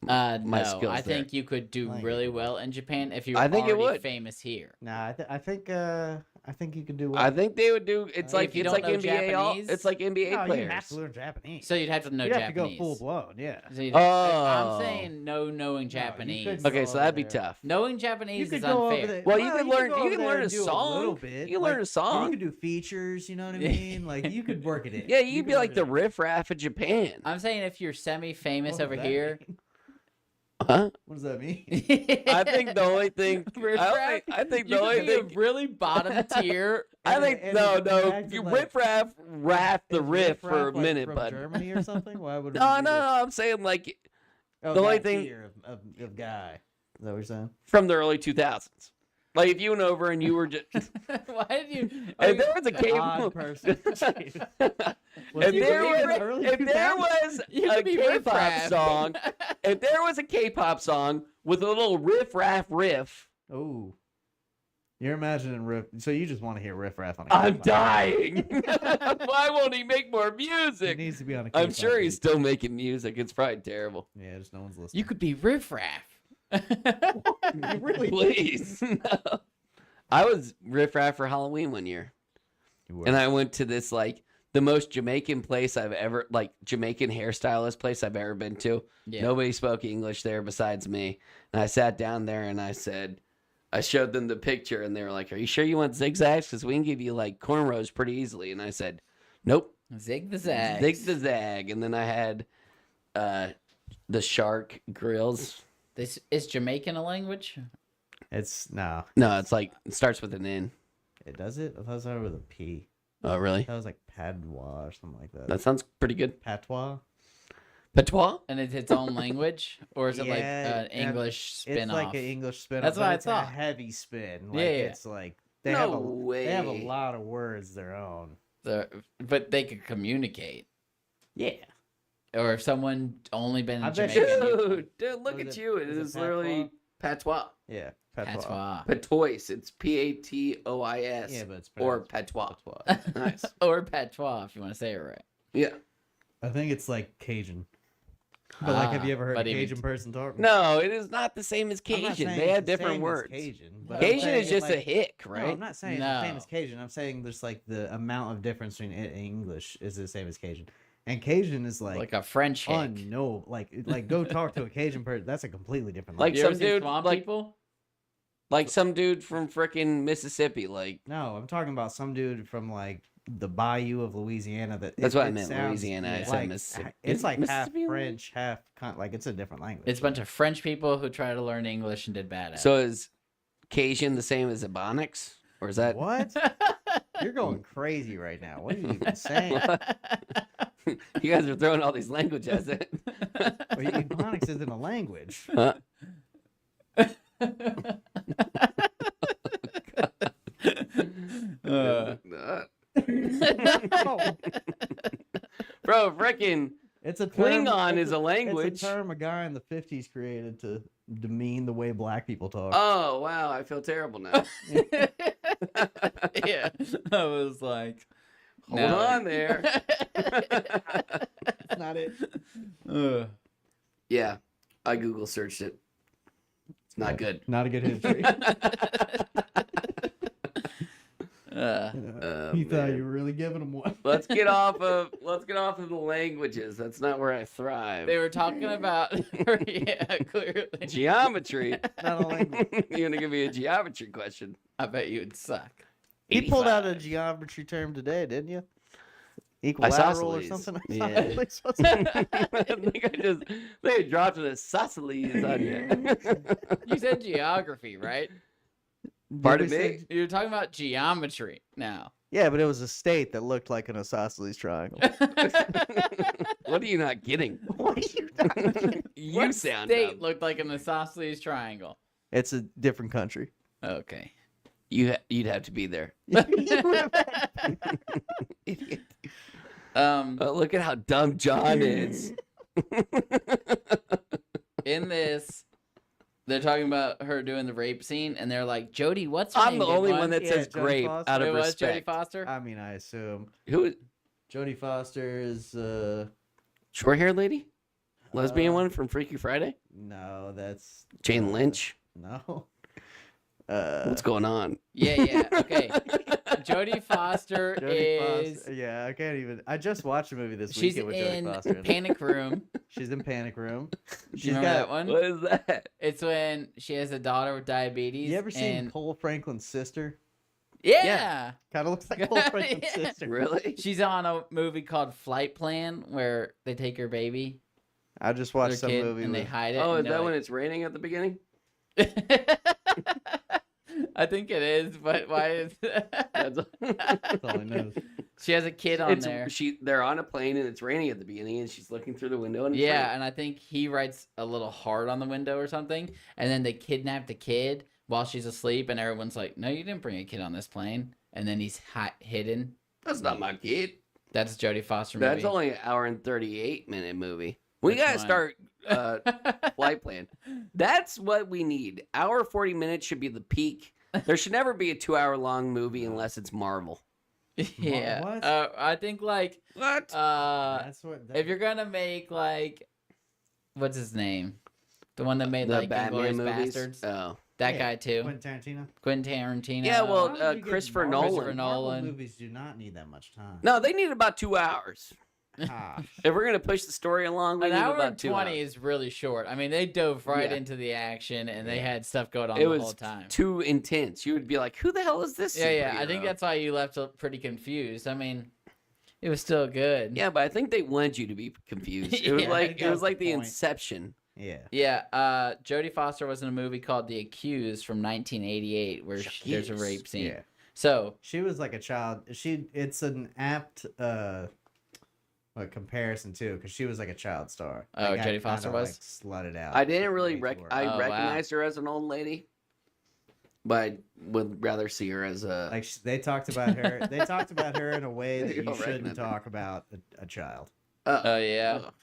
my No, skills I there. think you could do Like- really well in Japan if you were I think it already would. famous here. nah, I think you could do well. I think they would do. It's If like you it's don't like know NBA. Japanese- It's like NBA no, players. you have to learn Japanese. So you'd have to know you'd have Japanese. to go full blown. Yeah. So you'd- Oh. I'm saying knowing you Japanese. couldn't Okay, go so that'd be over there. tough. Knowing Japanese is go unfair. over there. Well, you can could learn. go You over can there learn a and do song. little bit. You can learn a You song. could do features. You know what I mean? Like you could work it in. Yeah, You you'd could be like work the it in. riffraff of Japan. I'm saying if you're semi-famous What does over that here, mean? Huh? What does that mean? I think the only thing. Riffraff? I think you the only could be thing. a really bottom tier. I And think it- no, and no. imagine, You like, riffraff, raff the Is riff for a riffraff, like, minute, from bud. Germany or something? Why would we No, do no, this? no. I'm saying like Oh, the only that thing- tier of guy. Is that what you're saying? from the early 2000s. Like if you went over and you were just. Why did you? If there was a cave. Odd person. if Was he there in the was, early if there 2000s? was You a could be K-pop riffraff. song, if there was a K-pop song with a little riff, Oh, you're imagining riff. So you just want to hear riff raff on a I'm K-pop. dying. Why won't he make more It music? needs to be on a I'm K-pop sure he's beat. still making music. It's probably terrible. Yeah, just no one's listening. You could be riffraff. You really Please. No. I was riff-raff for Halloween one year. And I went to this like the most Jamaican place I've ever like Jamaican hairstylist place I've ever been to. Yeah. Nobody spoke English there besides me. And I sat down there and I said, I showed them the picture, and they were like, "Are you sure you want zigzags? Because we can give you like cornrows pretty easily." And I said, "Nope, Zig the zag. zig the zag." And then I had the shark grills. This is Jamaican a language? It's no. No, it's like it starts with an N. It does it. I thought it started with a P. Oh, really? That was like patois or something like that. That sounds pretty good. Patois. Patois? And it's its own language? Or is it like Yeah, an English spin It's like an English spin. That's what I thought. A heavy spin. Like, Yeah, yeah. It's like they No have a way. they have a lot of words their own. But they could communicate. Yeah. Or if someone only been I in bet Jamaica. Dude, look Was at it- you. It was it is literally patois. Yeah. Patois. Patois. Patois. It's Patois. Yeah, but it's Or pronounced patois. Nice. Or patois, if you want to say it right. Yeah. I think it's like Cajun. But like, have you ever heard a but even- Cajun person talk? No, it is not the same as I'm not Cajun. saying They it's have the different same as words. Cajun, but I'm Cajun saying is just a like- hick, No, right? I'm not saying it's the same No. as Cajun. I'm saying there's like the amount of difference between it and English is the same as Cajun. And Cajun is Like like a French hick. no, like go talk to a Cajun person. That's a completely different. Like language. You ever some seen dude, Swamp like- People? Like some dude from frickin' Mississippi. Like, No, I'm talking about some dude from like the bayou of Louisiana. that's what I meant. Louisiana. I said like, Mississippi. It's Is like half Mississippi? French, half like it's a different language. It's a bunch of French people who try to learn English and did bad at So is Cajun the same as Ebonics? Or is that. What? You're going crazy right now. What are you even saying? You guys are throwing all these languages at it. Well, Ebonics isn't a language. Huh? Uh, Bro, frickin' It's a term, Klingon it's is a language. It's a term a guy in the 50s created to demean the way black people talk. Oh, wow. I feel terrible now. yeah. I was like, Hold no. on there. That's not it. Ugh. Yeah. I Google searched it. It's not good. Not a good history. You thought man. you were really giving him one. Let's get off of the languages. That's not where I thrive. They were talking about, yeah, clearly. Geometry. Not a language. You're gonna give me a geometry question. I bet you would suck. He pulled out a 85. geometry term today, didn't you? Isosceles. Equilateral or something? Yeah. Isosceles. I think I dropped an isosceles on you. You said geography, right? Pardon Did we me? say- You're talking about geometry now. Yeah, but it was a state that looked like an isosceles triangle. What are you not getting? What are you talking? You What sound state dumb. looked like an isosceles triangle? It's a different country. Okay. You'd have to be there. Idiot. Oh, look at how dumb John is. In this, they're talking about her doing the rape scene, and they're like, "Jodie, what's her I'm name?" the big only one one that Yeah, says Jodie grape Foster. out It of was Jodie respect. Foster. I mean, I assume Who? Jodie Foster is Short haired lady? Lesbian Uh, one from Freaky Friday? no, that's Jane Lynch? no. What's going on? Yeah. Okay. Jodie Foster Jodie is. Foster. Yeah, I can't even. I just watched a movie this She's weekend with Jodie in Foster. in it. Panic Room. She's in Panic Room. Do She's you remember that one? What is that? It's when she has a daughter with diabetes. You ever seen and... Cole Franklin's sister? Yeah. Kind of looks like Cole Franklin's Yeah. sister. Really? She's on a movie called Flight Plan where they take her baby, I just their watched some kid, movie and they with. hide it. Oh, and is they're that when like- it's raining at the beginning? I think it is, but why is That's That's all I know. she has a kid on it's, there? They're on a plane and it's raining at the beginning and she's looking through the window and it's Yeah, raining. and I think he writes a little heart on the window or something, and then they kidnap the kid while she's asleep, and everyone's like, "No, you didn't bring a kid on this plane," and then he's hidden. That's not my kid. That's Jodie Foster movie. That's only an hour and 38-minute movie. We Which gotta one? start Flight Plan. That's what we need. Hour 40 minutes should be the peak. There should never be a 2-hour-long movie unless it's Marvel. yeah. What? I think like What? That's what. if you're gonna make like, what's his name? The one that made The like Batman Inglourious movies? Bastards. Oh. That Yeah, guy too. Quentin Tarantino. Quentin Tarantino. Yeah, well, Why would you get Christopher Marvel? Nolan. Christopher Nolan. Marvel movies do not need that much time. No, they need about 2 hours. Ah, If we're gonna push the story along, we An need hour about and 2 20 hours. is really short. I mean, they dove right Yeah. into the action and they Yeah. had stuff going on It the was whole time. too intense. You would be like, "Who the hell is this?" Yeah. I think superhero?" that's why you left pretty confused. I mean, it was still good. Yeah, but I think they wanted you to be confused. It was Yeah, I like think it that was was like the the point. Inception. yeah. Yeah. Jodie Foster was in a movie called The Accused from 1988 where there's a Jeez. rape scene. Yeah. So, She was like a child. It's an apt comparison too, because she was like a child star. Oh, They got Jodie Foster kinda, was? like, slutted out. I didn't really way too early. I Oh, wow. recognized her as an old lady, but I would rather see her as a. Like they talked about her. They talked about her in a way that You you don't shouldn't recognize her. talk about a child. oh yeah. Ugh.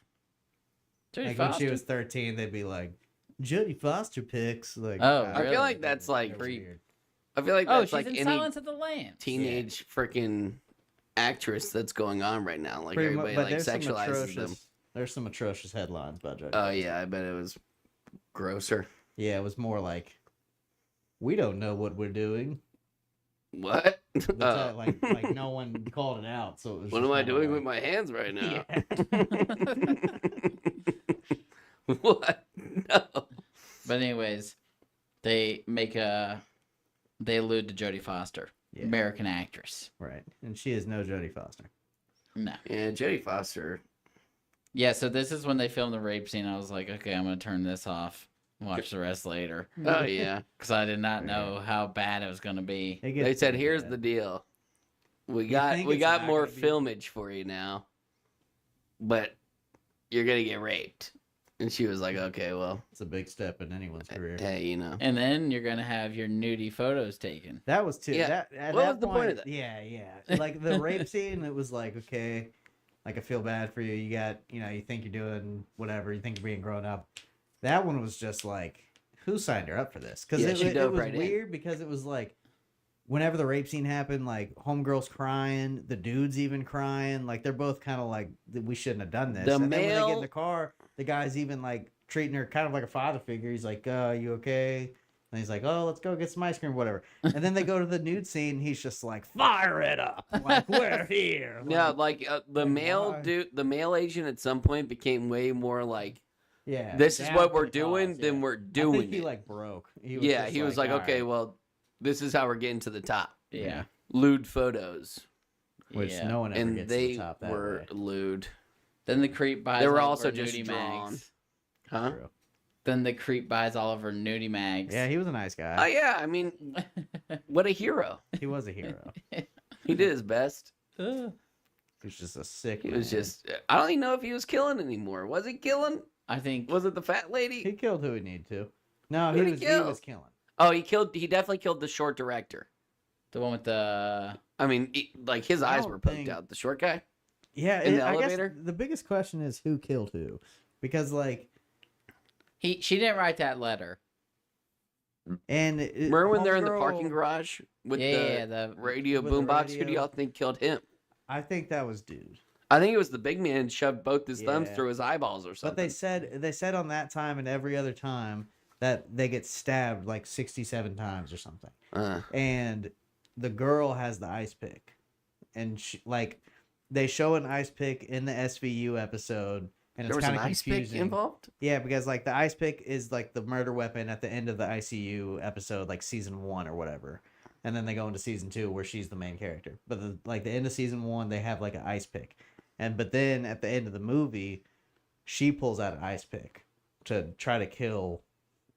Jodie Like when Foster. she was 13, they'd be like, "Jodie Foster pics." Like, Oh, I feel really? like that's like it was Creep. weird. I feel like Oh, that's she's like in any Silence of the Lambs. teenage freaking actress that's going on right now. Like Pretty mu- everybody but like there's some sexualizes atrocious. them. There's some atrocious headlines about Jodie. Oh yeah, I bet it was grosser. Yeah, it was more like, "We don't know what we're doing." What? That's Oh. like no one called it out, so it was. What just am I kinda doing like, with my hands right now? Yeah. What? No. But anyways, they allude to Jodie Foster, Yeah. American actress. Right, and she is no Jodie Foster. No. Yeah, Jodie Foster. Yeah, so this is when they filmed the rape scene. I was like, okay, I'm gonna turn this off. Watch the rest later Oh yeah. because I did not know how bad it was gonna be. It gets They said, pretty "Here's bad. the deal. We You got think we it's got not more gonna be- filmage for you now, but you're gonna get raped." And she was like, "Okay, well, It's a big step in anyone's career." hey, you know." And then you're gonna have your nudie photos taken. That was too. Yeah. That, at What that was the point of that? Yeah, yeah. Like the rape scene, it was like, okay, like I feel bad for you. You got, you think you're doing whatever. You think you're being grown up. That one was just like, who signed her up for this? Because Yeah, she it dove was right in. weird because it was like, whenever the rape scene happened, like homegirl's crying, the dude's even crying. Like they're both kind of like, we shouldn't have done this. The And then when they get in male- the car, the guy's even like treating her kind of like a father figure. He's like, you okay? And he's like, oh, let's go get some ice cream, whatever. And then they go to the nude scene. He's just like, fire it up. Like, we're here. Yeah, Like, like the like, male why? dude, the male agent at some point became way more like, yeah. "This is down what for we're the doing, cause, then yeah. we're I doing think he it." like broke. He Yeah, just he was like, "All "Okay, right." well, this is how we're getting to the top." Yeah. Lewd photos, Which yeah. no one ever and gets they to the top that were way. lewd, Then the creep buys They were all also of her just nudie drawn. mags. huh? True. Then the creep buys all of her nudie mags. Yeah, he was a nice guy. Oh yeah, I mean, what a hero! He was a hero. He did his best. He was just a sick. He was man. just. I don't even know if he was killing anymore. Was he killing? I think Was it the fat lady? He killed who he needed to. No, he Who'd he was. He kill? was killing. Oh, he killed. He definitely killed the short director. the one with the I mean, like his I eyes don't were poked think- out. The short guy. Yeah, In the I elevator? guess the biggest question is who killed who, because like, she didn't write that letter. and Remember when they're in the Homegirl- parking garage with Yeah, the the radio with the boombox? Who do radio. y'all think killed him? I think that was dude. I think it was the big man shoved both his thumbs Yeah. through his eyeballs or But something. they said on that time and every other time that they get stabbed like 67 times or something. And the girl has the ice pick, and she, like they show an ice pick in the SVU episode, and there it's was kind an of ice pick confusing. involved. Yeah, because like the ice pick is like the murder weapon at the end of the ICU episode, like season 1 or whatever, and then they go into season 2 where she's the main character. But the end of season 1, they have like an ice pick, but then at the end of the movie, she pulls out an ice pick to try to kill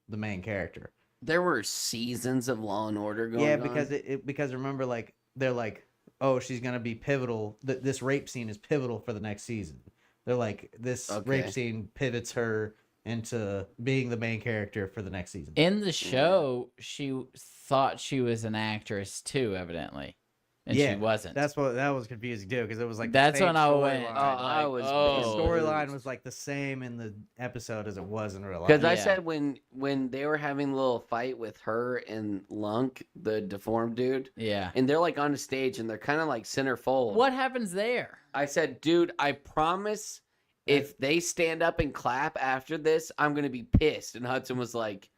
the main character. There were seasons of Law and Order going on. Yeah, because remember, like they're like, oh, she's gonna be pivotal. This rape scene is pivotal for the next season. They're like, this rape Okay. scene pivots her into being the main character for the next season. In the show, she thought she was an actress too, evidently, and Yeah, she wasn't. That was confusing too, because it was like That's the same when I went. storyline. I was The Oh. storyline was like the same in the episode as it was in real life. Because I Yeah. said when they were having a little fight with her and Lunk, the deformed dude, yeah. and they're like on a stage and they're kind of like centerfold. What happens there? I said, dude, I promise if they stand up and clap after this, I'm gonna be pissed. And Hudson was like,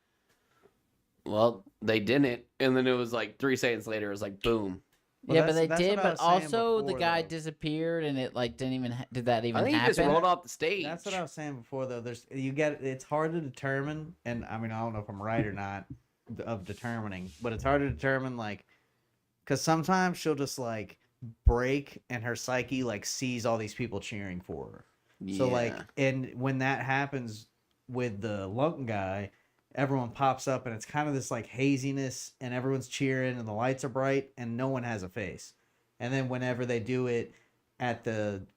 well, they didn't. And then it was like 3 seconds later, it was like boom. Well, yeah, but that's- they that's did. what I But was saying also, the before, guy though. disappeared, and it like didn't even did that even I think he just happen? rolled off the stage. That's what I was saying before, though. It's hard to determine, and I mean, I don't know if I'm right or not of determining, but it's hard to determine, like, because sometimes she'll just like break, and her psyche like sees all these people cheering for her. So like, Yeah. and when that happens with the lunk guy, everyone pops up, and it's kind of this like haziness, and everyone's cheering, and the lights are bright, and no one has a face. And then whenever they do it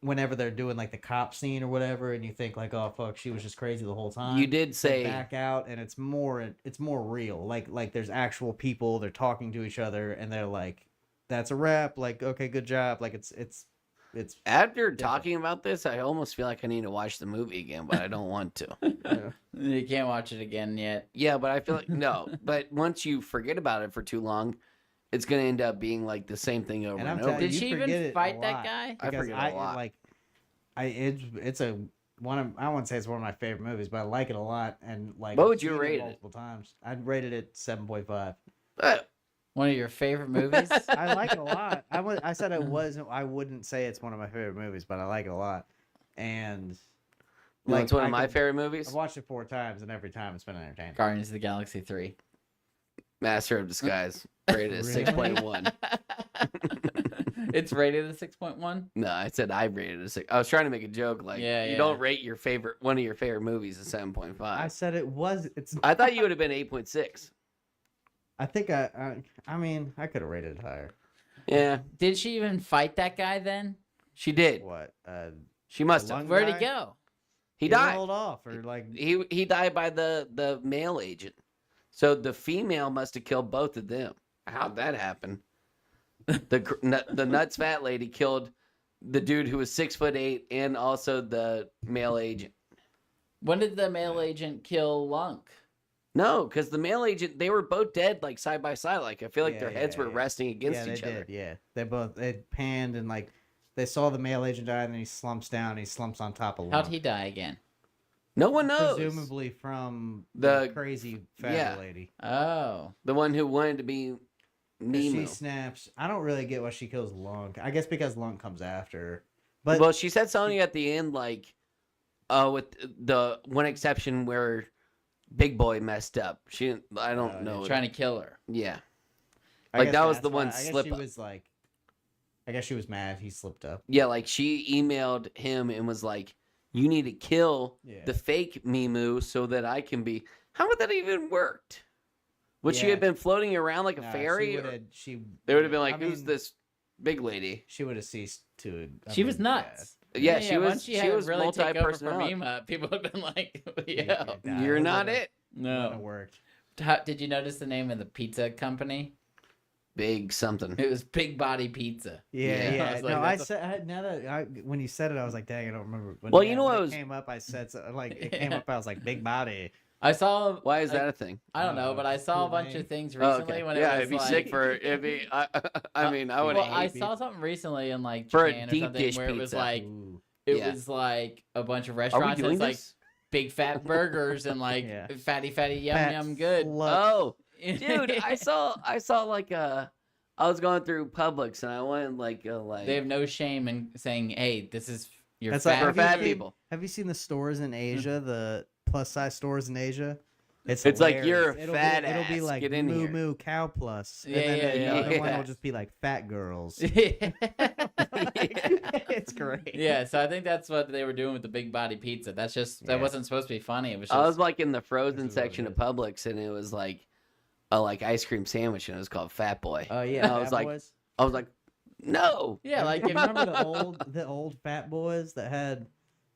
whenever they're doing like the cop scene or whatever, and you think like, oh fuck, she was just crazy the whole time. You did they say back out, and it's more real. Like there's actual people, they're talking to each other, and they're like, that's a wrap. Like, okay, good job. Like it's after talking about this, I almost feel like I need to watch the movie again, but I don't want to. You can't watch it again yet. Yeah, but I feel like no. But once you forget about it for too long, it's gonna end up being like the same thing over And and, I'm over. telling Did you she forget even it a fight that lot. guy? I Because forget a lot. Like, it's a one of, I wouldn't say it's one of my favorite movies, but I like it a lot. And like, What I've would you seen rate it? multiple times? I'd rated it 7.5. One of your favorite movies? I like it a lot. I said it wasn't. I wouldn't say it's one of my favorite movies, but I like it a lot. And Like, it's one of I my could- favorite movies. I've watched it 4 times, and every time it's been entertaining. Guardians of the Galaxy 3. Master of Disguise, rated at Really? 6.1. It's rated a 6.1. No, I said I rated it a 6. I was trying to make a joke like Yeah, you yeah. don't rate your favorite one of your favorite movies a 7.5. I said it was. It's. I thought you would have been 8.6. I think I mean, I could have rated it higher. Yeah, Did she even fight that guy then? she did. What? She must The have. lung Where'd he guy? go? He died. rolled off, or like He died by the male agent. So the female must have killed both of them. How'd that happen? The nuts fat lady killed the dude who was 6'8" and also the male agent. When did the male agent kill Lunk? No, because the male agent, they were both dead like side by side. Like I feel like Yeah, their heads yeah, were yeah. resting against yeah, each they other. did. Yeah, they panned, and like they saw the male agent die, and then he slumps down. And he slumps on top of. How'd Lunk. he die again? No one knows. Presumably from The- the crazy fat yeah. lady. Oh. The one who wanted to be 'Cause Nemo. She snaps. I don't really get why she kills Lunk. I guess because Lunk comes after her. But Well, she said something at the end like, with the one exception where Big Boy messed up. I don't know. Trying to kill her. Yeah. I like, guess that was that's the one why- I guess slip she up. was like, I guess she was mad. He slipped up. Yeah, like she emailed him and was like, you need to kill Yeah. the fake Mimu so that I can be. How would that even worked? Would she Yeah. have been floating around like a Nah, fairy? She or- would've- she They would have been like, I who's mean, this big lady? She would have ceased to. I She was mean, nuts. Yeah, she was. Once She had was really take over for multi-personality. Mima, people would have been like, Yeah. "Yo, Nah, You're it not would've- it. Wouldn't have no." worked. Did you notice the name of the pizza company? Big something. It was Big Body Pizza. Yeah, Yeah. yeah. I was like, no, I that's a- said now that when you said it, I was like, dang, I don't remember. When, Well, you know when what it was- came up, I said like it came Yeah. up. I was like, big body. I saw. Why is like, that a thing? I don't know, but I saw a Cool bunch name. of things Oh, recently okay. when Yeah, it was it'd be like, sick for. It'd be. I mean, I would. Well, I hate saw something recently in like For a Japan or deep something dish where it was pizza. like Ooh. it Yeah. was like a bunch of Are we restaurants. doing It's like this? big fat burgers and like Yeah. fatty yum Fat yum good. Oh, dude, I saw like I was going through Publix and I went like They have no shame in saying, "Hey, this is your That's fat." like for have you fat seen- people. Have you seen the stores in Asia? The plus size stores in Asia. It's like, hilarious. you're a It'll fat be, It'll be ass, like get in moo here. moo cow plus, and Yeah, then yeah, the yeah. other one Yeah. will just be like fat girls. yeah, It's great. so I think that's what they were doing with the big body pizza. That's just that Yeah. wasn't supposed to be funny. It was just I was like in the frozen This is what section it of Publix and it was like a like ice cream sandwich and it was called Fat Boy. Oh And yeah, I was Fat like, Boys. I was like, no. yeah, like you if, remember the old Fat Boys that had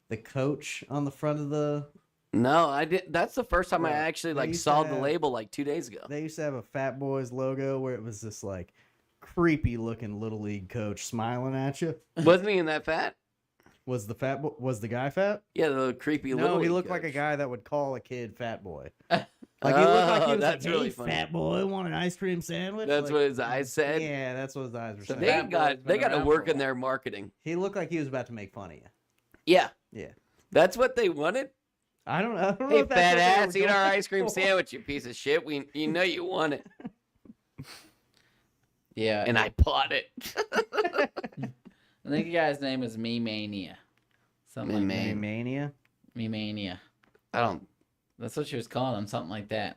the coach on the front of the. No, I did. That's the first time I Bro, actually they like used saw to the have- label like 2 days ago. They used to have a Fat Boys logo where it was this like creepy looking little league coach smiling at you. Wasn't he in that fat? Was the guy fat? Yeah, the creepy No, little. he league looked like a coach. guy that would call a kid Fat Boy. Like he looked like he Oh, was that's like, really "Hey, funny. fat boy, want an ice cream sandwich?" That's Like, what his eyes said. Yeah, that's what his eyes were So saying. they Fat Boy's they been got to around for work a in their marketing. He looked like he was about to make fun of you. Yeah, Yeah. that's what they wanted. I don't know. Hey, if that's fat what they ass, were eat our going ice cream for. sandwich, you piece of shit. You know you want it. Yeah. and I bought it. I think the guy's name was Me Mania. Something like that. Mania. Me Mania. I don't. That's what she was calling him. Something like that.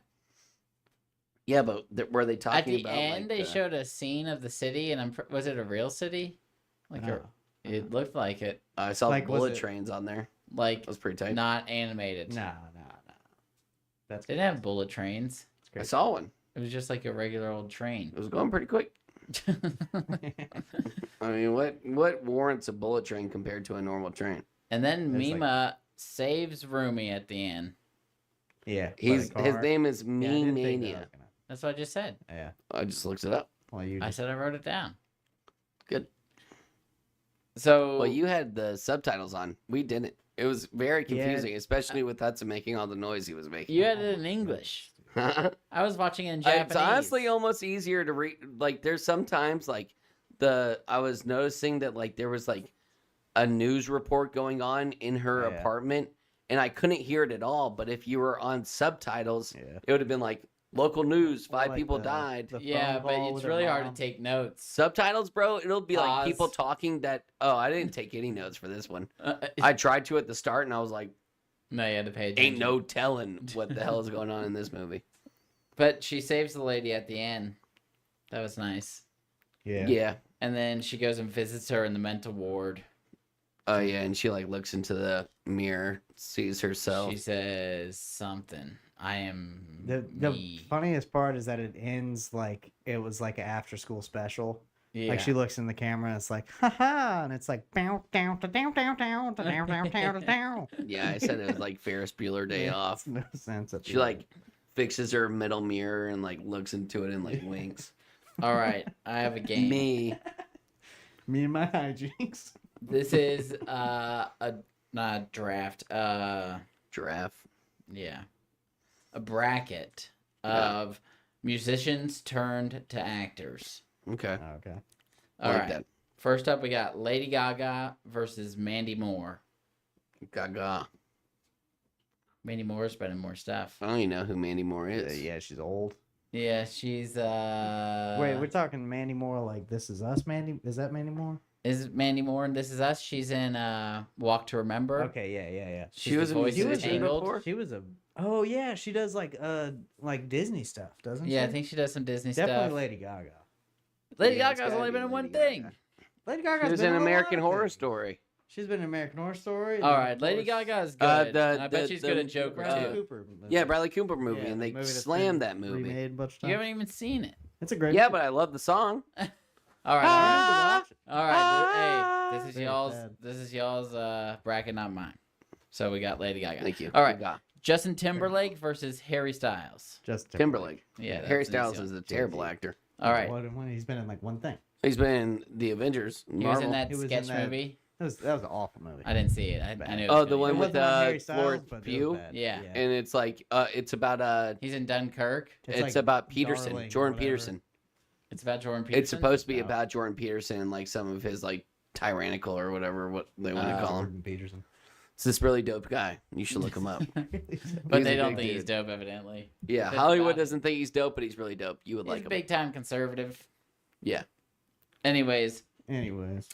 Yeah, but were they At talking the about? end, like, they showed a scene of the city, and was it a real city? Like No. it looked like it. I saw Like, was bullet it- trains on there. Like That was pretty tight. not animated. No. That's They didn't have bullet trains. I saw one. It was just like a regular old train. It was going pretty quick. I mean, what warrants a bullet train compared to a normal train? And then It's like- Mima saves Rumi at the end. Yeah. His name is Yeah, I Me didn't think that Mania. was gonna- That's what I just said. Yeah. I just looked it up. Well, you. I said I wrote it down. Good. So Well, you had the subtitles on. We didn't. It was very Yeah. confusing, especially with Hudson making all the noise he was making. you had it in English. I was watching it in Japanese. It's honestly almost easier to read. Like, there's sometimes like I was noticing that like there was like a news report going on in her Yeah. apartment, and I couldn't hear it at all. But if you were on subtitles, Yeah. it would have been like local news, Or 5 like people the- died. the Yeah, phone but call it's with her really hard mom. to take notes. Subtitles, bro, it'll be like Pause. people talking that. Oh, I didn't take any notes for this one. I tried to at the start, and I was like, No, you had to pay attention. ain't no telling what the hell is going on in this movie. But she saves the lady at the end. That was nice. Yeah. Yeah. And then she goes and visits her in the mental ward. Oh yeah, and she like looks into the mirror, sees herself. She says something. I am The me. funniest part is that it ends like it was like an after school special. Yeah. Like she looks in the camera, and it's like, haha, and it's like, bow, down, down, down, down, down, down, down, down. Yeah, I said it was like Ferris Bueller Day Yeah. Off. No sense. At She the like fixes her middle mirror and like looks into it and like winks. All right, I have a game. Me. end. Me and my hijinks. This is a not a draft. Giraffe. Yeah, a bracket Yeah. of musicians turned to actors. Okay. Okay. I All like right. that. First up, we got Lady Gaga versus Mandy Moore. Gaga. Mandy Moore's been in more stuff. I don't even know who Mandy Moore is. Yeah, she's old. Yeah, she's Wait, we're talking Mandy Moore like This Is Us, Mandy? Is that Mandy Moore? Is it Mandy Moore and This Is Us? She's in Walk to Remember. Okay, yeah. She She's was the in voice She of was in Tangled. before? She was a. Oh yeah, she does like Disney stuff, doesn't she? Yeah, I think she does some Disney definitely stuff. Lady Gaga. Lady Yeah, it's Gaga's gotta only be been in one Lady thing. Gaga. Lady She Gaga's was been in a lot American of Horror things. Story. She's been in American Horror Story. and All then, right, of Lady course, Gaga is good. and I bet she's good at Joker Bradley too. Cooper movie. Yeah, Bradley Cooper movie, Yeah, and the they movie that's slammed been that movie. Remade a bunch of You times. haven't even seen it. It's a great. Yeah, but I love the song. All right, I all right. Hey, this is Very y'all's. sad. This is y'all's bracket, not mine. So we got Lady Gaga. Thank you. All right, Gaga. Justin Timberlake versus Harry Styles. Just Timberlake. Yeah, Harry that's an Styles easy is one. a terrible actor. All right, He's been in like one thing. He's been in the Avengers. he was Marvel. in that He was in sketch that- movie. That was an awful movie. I didn't see it. I knew. It Oh, was the gonna one be It with wasn't on Harry Florence Styles, but it was Pugh? bad. Yeah. And it's like it's about He's in Dunkirk. it's like about Peterson, Darling or Jordan whatever. Peterson. It's about Jordan Peterson. It's supposed to be No. about Jordan Peterson and like some of his like tyrannical or whatever what they want to call him. Jordan Peterson. It's this really dope guy. You should look him up. but He's they a don't big think he's dude. dope, evidently. Yeah, It's Hollywood about- doesn't think he's dope, but he's really dope. You would He's like a him. big time conservative. Yeah, Anyways, Anyways,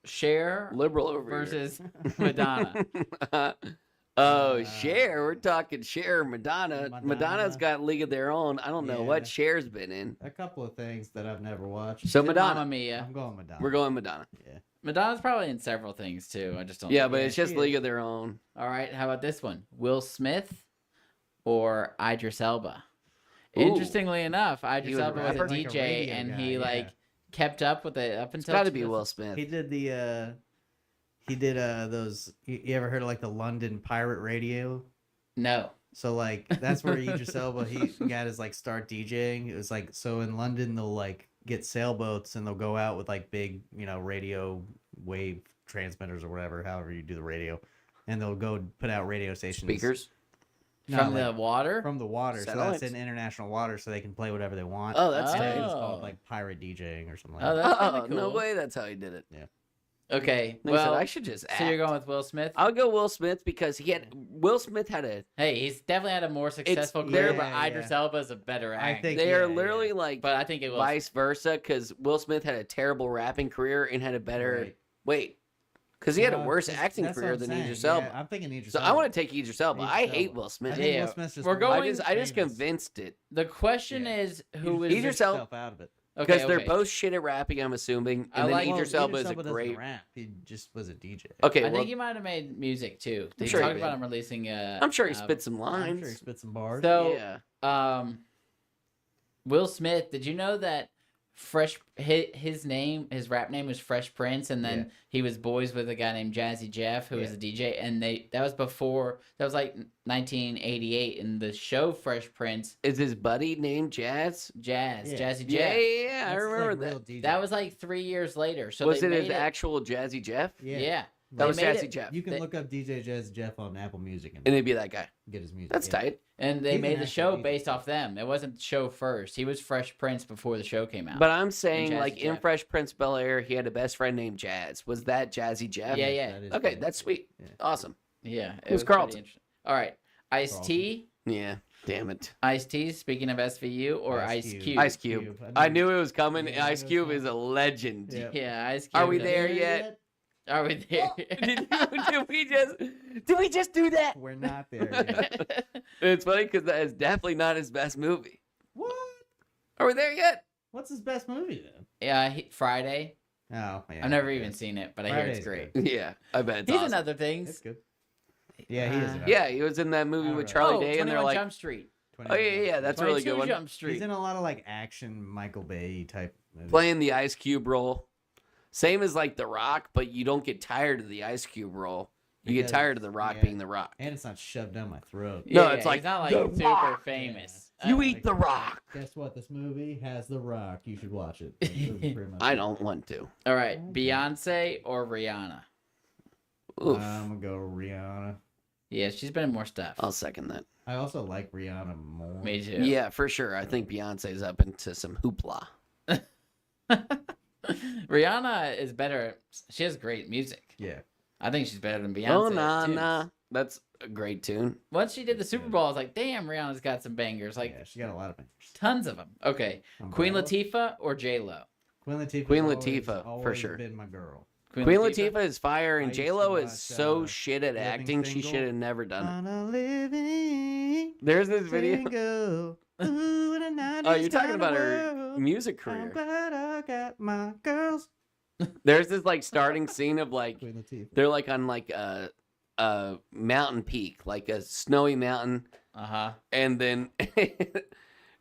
Cher liberal over versus Madonna. here. Oh, Cher. We're talking Cher, Madonna. Madonna. Madonna's got League of Their Own. I don't know what Yeah. Cher's been in. a couple of things that I've never watched. So Mamma Madonna. Mia. I'm going Madonna. We're going Madonna. Madonna's probably in several things too. I just don't. Yeah, know. but Yeah, it's just she League is. of Their Own. All right. How about this one? Will Smith or Idris Elba? Ooh. Interestingly enough, Idris was a Elba was a rapper? Like a DJ, radio and guy, he yeah. like kept up with it up It's until. got to be 2000 Will Smith. He did the he did those you ever heard of like the London pirate radio? No. So like that's where Idris Elba he got his like start DJing. It was like so in London they'll like get sailboats and they'll go out with like big, radio wave transmitters or whatever, however you do the radio. And they'll go put out radio stations. Speakers. No, From like, the water. from the water. So Satellites. that's in international water so they can play whatever they want. Oh, that's Oh. tight. It's called like pirate DJing or something like Oh, that. that's Oh, kinda no cool. way. That's how he did it. Okay. Like I said, Well, I should just act. so you're going with Will Smith? I'll go Will Smith because Will Smith had a. Hey, he's definitely had a more successful career, but yeah, Idris Elba is a better I actor. think- They Yeah, are yeah. literally like But I think it was. vice versa because Will Smith had a terrible rapping career and had a better. Right. Wait, because he had a Well, worse that's- acting that's what career I'm than saying. Idris Yeah, Elba. I'm thinking Idris So Elba. I want to take Idris Elba. Idris I Elba. hate Will I Smith. think Yeah. Will Smith's just We're more going- I just famous. convinced it The question Yeah. is He who just is Idris took Elba- himself out of it. because okay, they're okay. both shit at rapping. I'm assuming, I and then like- Idris Elba is a doesn't great. rap. He just was a DJ. Okay, I well, think he might have made music too. They sure he talked about did. him releasing a. I'm sure he spit some I'm lines. sure he spit some bars. So, yeah. Will Smith, did you know that his rap name was Fresh Prince, and then Yeah. he was boys with a guy named Jazzy Jeff, who was a DJ, and that was like 1988, in the show Fresh Prince, Is his buddy named Jazz? Yeah. Jazzy Yeah, Jeff. I That's remember like that. real DJ. That was like 3 years later. So Was they it made his actual Jazzy Jeff? Yeah. That They was made Jazzy it- Jeff. You can They- look up DJ Jazz Jeff on Apple Music and And it'd be that guy. get his music. That's yeah. tight. And they He's made an the actual show DJ. based off them. It wasn't the show first. He was Fresh Prince before the show came out. But I'm saying, Jazzy like in Jeff. Fresh Prince of Bel-Air, he had a best friend named Jazz. Was that Jazzy Jeff? Yeah, yeah. That is Okay, cool. that's sweet. Yeah. Awesome. yeah, it Who's was pretty Carlton? interesting. All right, Ice-T. Yeah. Damn it. Ice-T, speaking of SVU, or Ice Ice Cube. Cube? Ice Cube. I knew it was coming. Yeah, I Ice knew it Cube was is a legend. Yeah. Yeah, Ice Cube. Are we does- there yet? Are we there? Did we just do that? We're not there yet. It's funny because that is definitely not his best movie. What? Are we there yet? What's his best movie then? Yeah, Friday. Oh, yeah. I've never even seen it, but I hear it's Friday's great. Yeah, I bet it's He's awesome. in other It's things. good. Yeah, he is. Uh, in it. Yeah, he was in that movie I with don't Charlie Oh, Day, and they're 21 like, Jump Street. oh yeah, that's a really good 22 one. Jump Street. He's in a lot of like action Michael Bay type movies. Playing the Ice Cube role, same as like The Rock, but you don't get tired of the Ice Cube role. You get Because- tired of The Rock yeah. being The Rock. And it's not shoved down my throat. No, Yeah, it's like, he's not like The super Rock. famous. You Uh, eat The Rock. Guess what? This movie has The Rock. You should watch it. That's pretty much I it. don't want to. All right, Beyonce or Rihanna? Oof. I'm gonna go Rihanna. Yeah, she's been in more stuff. I'll second that. I also like Rihanna more. Me too. Yeah, for sure. I think Beyonce's up into some hoopla. Rihanna is better. She has great music. Yeah. I think she's better than Beyonce. Oh, nah, too. nah. That's a great tune. Once she did the Super Bowl, I was like, damn, Rihanna's got some bangers. Like, Yeah, she got a lot of bangers. tons of them. Okay. Queen Umbrella. Latifah or J-Lo? Queen Latifah. Queen Latifah, for always sure. Been my girl. Queen Latifah is fire, I and used to J Lo is watch, so shit at Living acting. She Single. should have never done it. On a living There's this video. single. Ooh, in a 90s Oh, you're talking kinda about her world. music I'm career. glad I got my girls. There's this like starting scene of like Queen Latifah. they're like on like a mountain peak, like a snowy mountain, Uh-huh. and then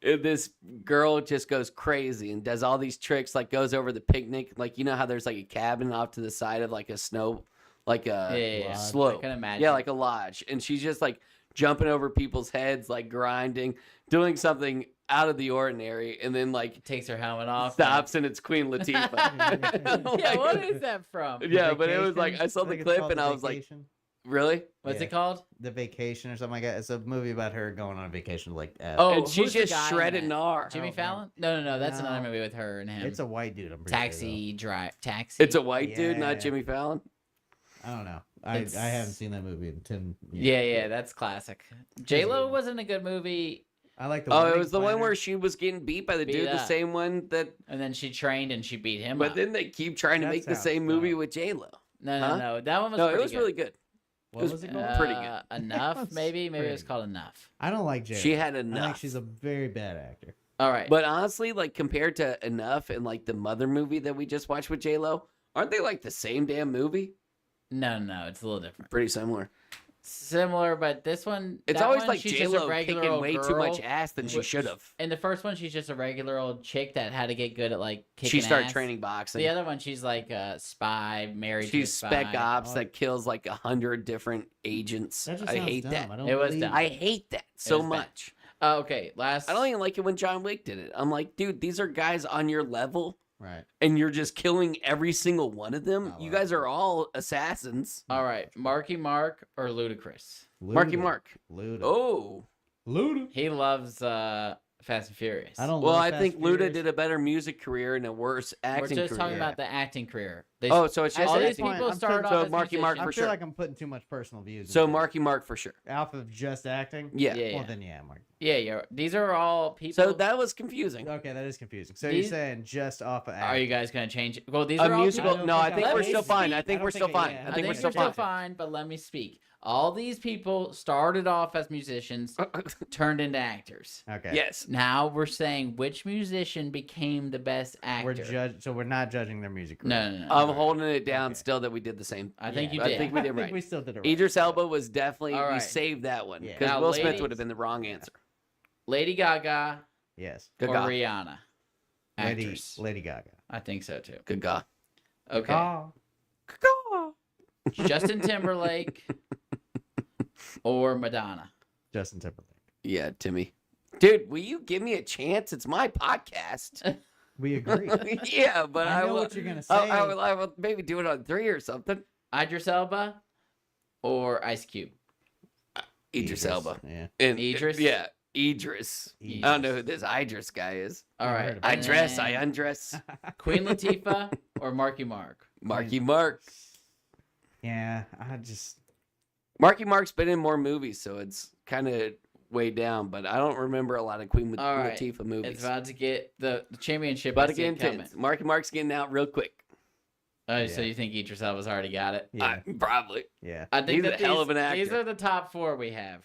this girl just goes crazy and does all these tricks, like goes over the picnic, like you know how there's like a cabin off to the side of like a snow, like Yeah, a yeah, yeah. slope. I can imagine. Yeah, like a lodge, and she's just like jumping over people's heads, like grinding, doing something out of the ordinary, and then like Takes her helmet off. stops, and it's Queen Latifah. Yeah, Like- what is that from? Yeah, but it was like I saw the think it's clip called and The I was like, Vacation. really? What's Yeah. it called? The Vacation or something like that. It's a movie about her going on a vacation like Oh, And she's who's the just guy in shredded that? gnar. Jimmy Oh, Fallon? No, that's No. another movie with her and him. It's a white dude. I'm pretty Taxi. Taxi. It's a white dude, not Yeah. Jimmy Fallon. Sure, though. I don't know. I It's- haven't seen that movie in 10 years. Yeah, that's classic. J-Lo good. wasn't a good movie, I like the Oh, it Wedding was the one Planner. where she was getting beat by the Beat dude, the up. same one that. and then she trained and she beat him But up. then they keep trying to That make the sounds same movie dumb. with J Lo. No, Huh? no. That one was No, it pretty was good. really good. What was- was it called? pretty good. Enough, was maybe. Maybe it was pretty called Enough. I don't like Jay. She had I think enough. she's a very bad actor. All right. But honestly, like compared to Enough and like the Mother movie that we just watched with J Lo, aren't they like the same damn movie? no, it's a little different. Pretty similar. Similar, but this one. It's that always one, like she's J just a Lo regular kicking old way too much girl. ass than she Which- should have. In the first one, she's just a regular old chick that had to get good at like kicking She started ass. training boxing. The other one, she's like a spy, married She's to a spec spy. ops Oh. that kills like 100 different agents. That just I sounds hate dumb. that. I don't It was believe dumb. I hate that so was bad. much. Okay, last. I don't even like it when John Wick did it. I'm like, dude, these are guys on your level, Right. and you're just killing every single one of them. Oh, You well. guys are all assassins. All right, Marky Mark or Ludacris? Marky Luda. Mark. Luda. Oh, Luda. He loves Fast and Furious. I don't. Well, love I Fast think and Luda Furious. did a better music career and a worse We're acting just career. talking about the acting career. They, Oh, so it's just all these acting. people I'm started putting- off so as Marky Mark musicians. for I feel sure. like I'm putting too much personal views. So into it. Marky Mark for sure. Off of just acting. Yeah. Yeah, Well, yeah. then yeah, Mark. Yeah. These are all people. So that was confusing. Okay, that is confusing. So These- you're saying just off of acting? Are you guys going to change? Well, these A are all musical? people. No, I think think I we're can still fine. I speak. think I we're don't still think- fine. yeah, I I think we're think still you're still fine. fine, but let me speak. All these people started off as musicians, turned into actors. Okay. Yes. Now we're saying which musician became the best actor. So we're not judging their music. No. I'm holding it down Okay. still that we did the same. I think you I did. think we did I think right. we still did it right. Idris Elba was definitely All we right. saved that one Yeah. because Now, Will Smith ladies- would have been the wrong answer. Lady Gaga Yes. Good or God. Rihanna? Lady, Actress. Lady Gaga. I think so too. Good God. Okay. Oh. Justin Timberlake or Madonna? Justin Timberlake. Yeah, Timmy. Dude, will you give me a chance? It's my podcast. We agree. Yeah, but I know will, what you're gonna say. I will maybe do it on 3 or something. Idris Elba or Ice Cube? Idris Elba. Yeah. And, Idris? Yeah, Idris. I don't know who this Idris guy is. All Never right. heard of I and dress, I then undress. Queen Latifah or Marky Mark? Marky Mark. Yeah. I just. Marky Mark's been in more movies, so it's kind of way down. But I don't remember a lot of Queen All right. Latifah movies. It's about to get the championship. About I to see get it coming. intense. Marky Mark's getting out real quick. Oh, so Yeah. you think Idris Elba's already got it? Yeah. Probably. Yeah. I think He's that a hell of an these actor. are the top four we have.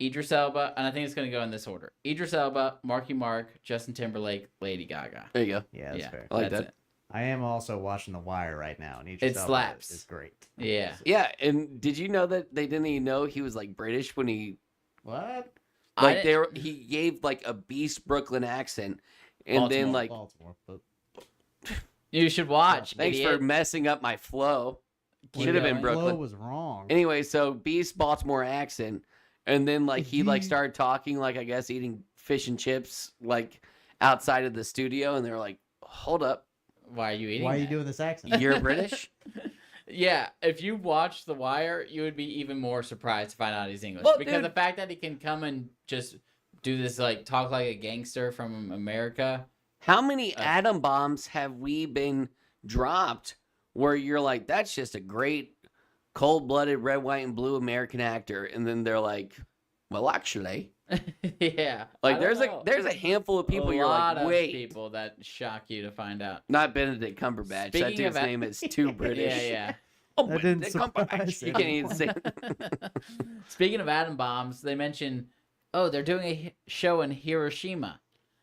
Idris Elba, and I think it's going to go in this order. Idris Elba, Marky Mark, Justin Timberlake, Lady Gaga. There you go. Yeah. That's yeah, fair. I like that's that. I am also watching The Wire right now, and Idris It Elba slaps. is great. it. Yeah. Yeah, and did you know that they didn't even know he was like British when he What? like he gave like a Beast Brooklyn accent, and then like Baltimore, but You should watch. thanks idiot. for messing up my flow. Keep Should have been going. Brooklyn. Flo was wrong. Anyway, so Beast Baltimore accent, and then like he like started talking like I guess eating fish and chips like outside of the studio, and they're like, "Hold up, Why are you eating Why are you that? doing this accent? you're British?" Yeah, if you watch The Wire, you would be even more surprised to find out he's English. Well, because dude- the fact that he can come and just do this, like, talk like a gangster from America. How many atom bombs have we been dropped where you're like, "That's just a great cold-blooded red, white, and blue American actor," and then they're like, "Well, actually." Yeah. Like I there's don't a know. there's a handful of people a you're lot like, of wait, people that shock you to find out. not Benedict Cumberbatch. Speaking That dude's of name is too British. Yeah, Oh, That didn't Benedict Cumberbatch. surprise You can't even say. yeah. Speaking of atom bombs, they mentioned, oh, they're doing a show in Hiroshima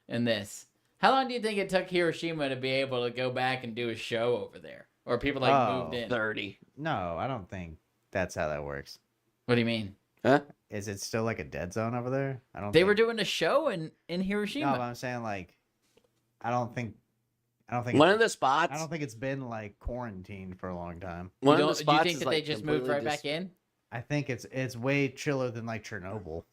in this. How long do you think it took Hiroshima to be able to go back and do a show over there? Or people like Oh. moved in? 30. No, I don't think that's how that works. What do you mean? Is it still like a dead zone over there? I don't. They think... were doing a show in No, Hiroshima. but I'm saying like, I don't think. One of the spots. I don't think it's been like quarantined for a long time. One you of the don't- you spots think is that like they just moved completely right back in? I think it's way chiller than like Chernobyl.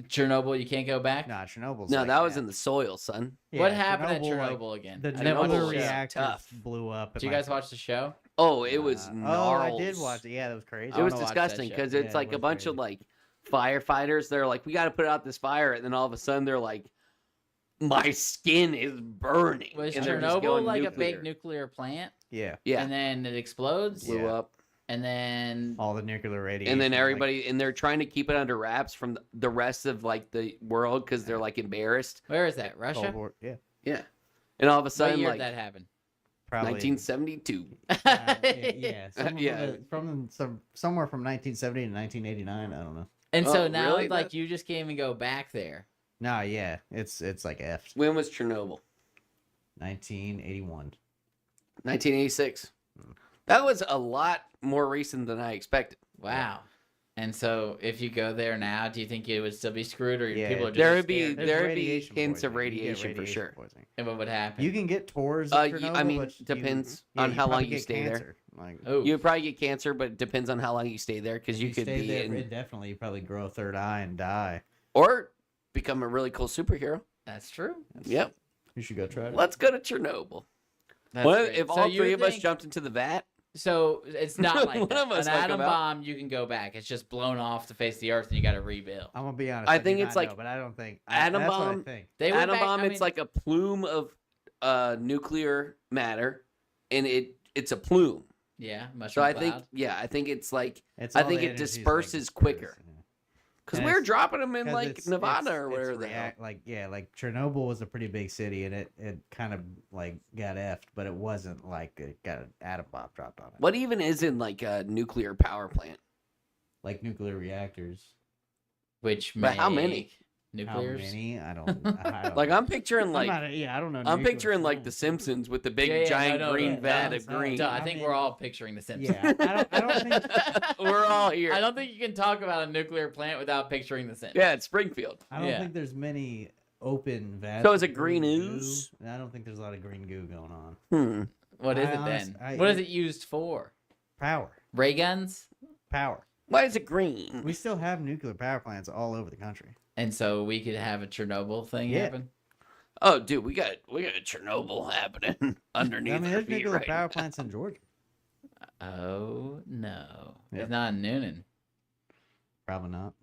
Chernobyl, you can't go back? Nah, Chernobyl's. No, like that was in the soil, son. What Yeah, happened at like, Chernobyl again? the I didn't watch nuclear the show. reactors Tough. blew up. Did you and, guys like, watch the show? Oh, it was Oh, gnarls. I did watch it. Yeah, that was crazy. It was wanna watch that disgusting show. because Yeah, it's it like a was bunch of crazy. like firefighters. They're like, we got to put out this fire, and then all of a sudden they're like, my skin is burning. Was and they're just Chernobyl going like a nuclear. big nuclear plant? Yeah, Yeah, And then it explodes? blew Yeah. up. And then all the nuclear radiation. And then like- everybody, and they're trying to keep it under wraps from the rest of like the world because they're like embarrassed. where is that? Cold Russia? War, yeah, Yeah, and all of a What sudden, year like did that happen? probably. 1972. Yeah, Yeah. Somewhere from 1970 to 1989. I don't know. And Oh, so now, really? like, you just can't even go back there. No, yeah, it's like F. When was Chernobyl? 1981. 1986. That was a lot more recent than I expected. Wow. And so, if you go there now, do you think it would still be screwed, or Yeah, people are just there would be scared? There's there would be radiation hints of poisoning. You get radiation for sure. poisoning. And what would happen? You can get tours. Of I Chernobyl, mean, but depends yeah, on how probably long you get stay there. cancer. Like, Oh, You would probably get cancer, but it depends on how long you stay there because you could stay be there in, indefinitely. You probably grow a third eye and die. or become a really cool superhero. that's true. Yep. You should go try it. Let's go to Chernobyl. That's What great. if So all you three of us think- jumped into the vat? So it's not like One that. of us An talk atom about- bomb, you can go back. It's just blown off the face of the earth, and you got to rebuild. I'm gonna be honest. I do think not it's like know, but I don't think atom that's what I bomb- think. They went Atom back, bomb, I it's mean, like a plume of nuclear matter, and it's a plume. yeah, mushroom So I cloud. think, I think it's like It's I all think the it energy's, disperses quicker. yeah. because And we were it's- dropping them in 'Cause like it's- Nevada it's- or it's wherever the hell. like Chernobyl was a pretty big city, and it kind of like got effed, but it wasn't like it got an atom bomb dropped on it. What even is in like a nuclear power plant? Like nuclear reactors? Which But how many? make How Nuclears. many? I don't. I don't Like know. I'm picturing like I don't know. I'm nuclear picturing like The science. Simpsons with the big Yeah, yeah, giant no, green no, vat no, of no. green. Duh, I I think mean- we're all picturing the Simpsons. Yeah, I don't think. We're all here. I don't think you can talk about a nuclear plant without picturing the Simpsons. Yeah, it's Springfield. I don't Yeah. think there's many open vats. So is of it green goo. ooze? I don't think there's a lot of green goo going on. Hmm. What is I it honest- then? I- What is it used for? Power. Ray guns? Power. Why is it green? We still have nuclear power plants all over the country. And so we could have a Chernobyl thing Yeah. happen? Oh, dude, we got Chernobyl happening underneath I mean, our there's feet nuclear right power now. plants in Georgia. Oh, no. Yep. It's not in Noonan. Probably not.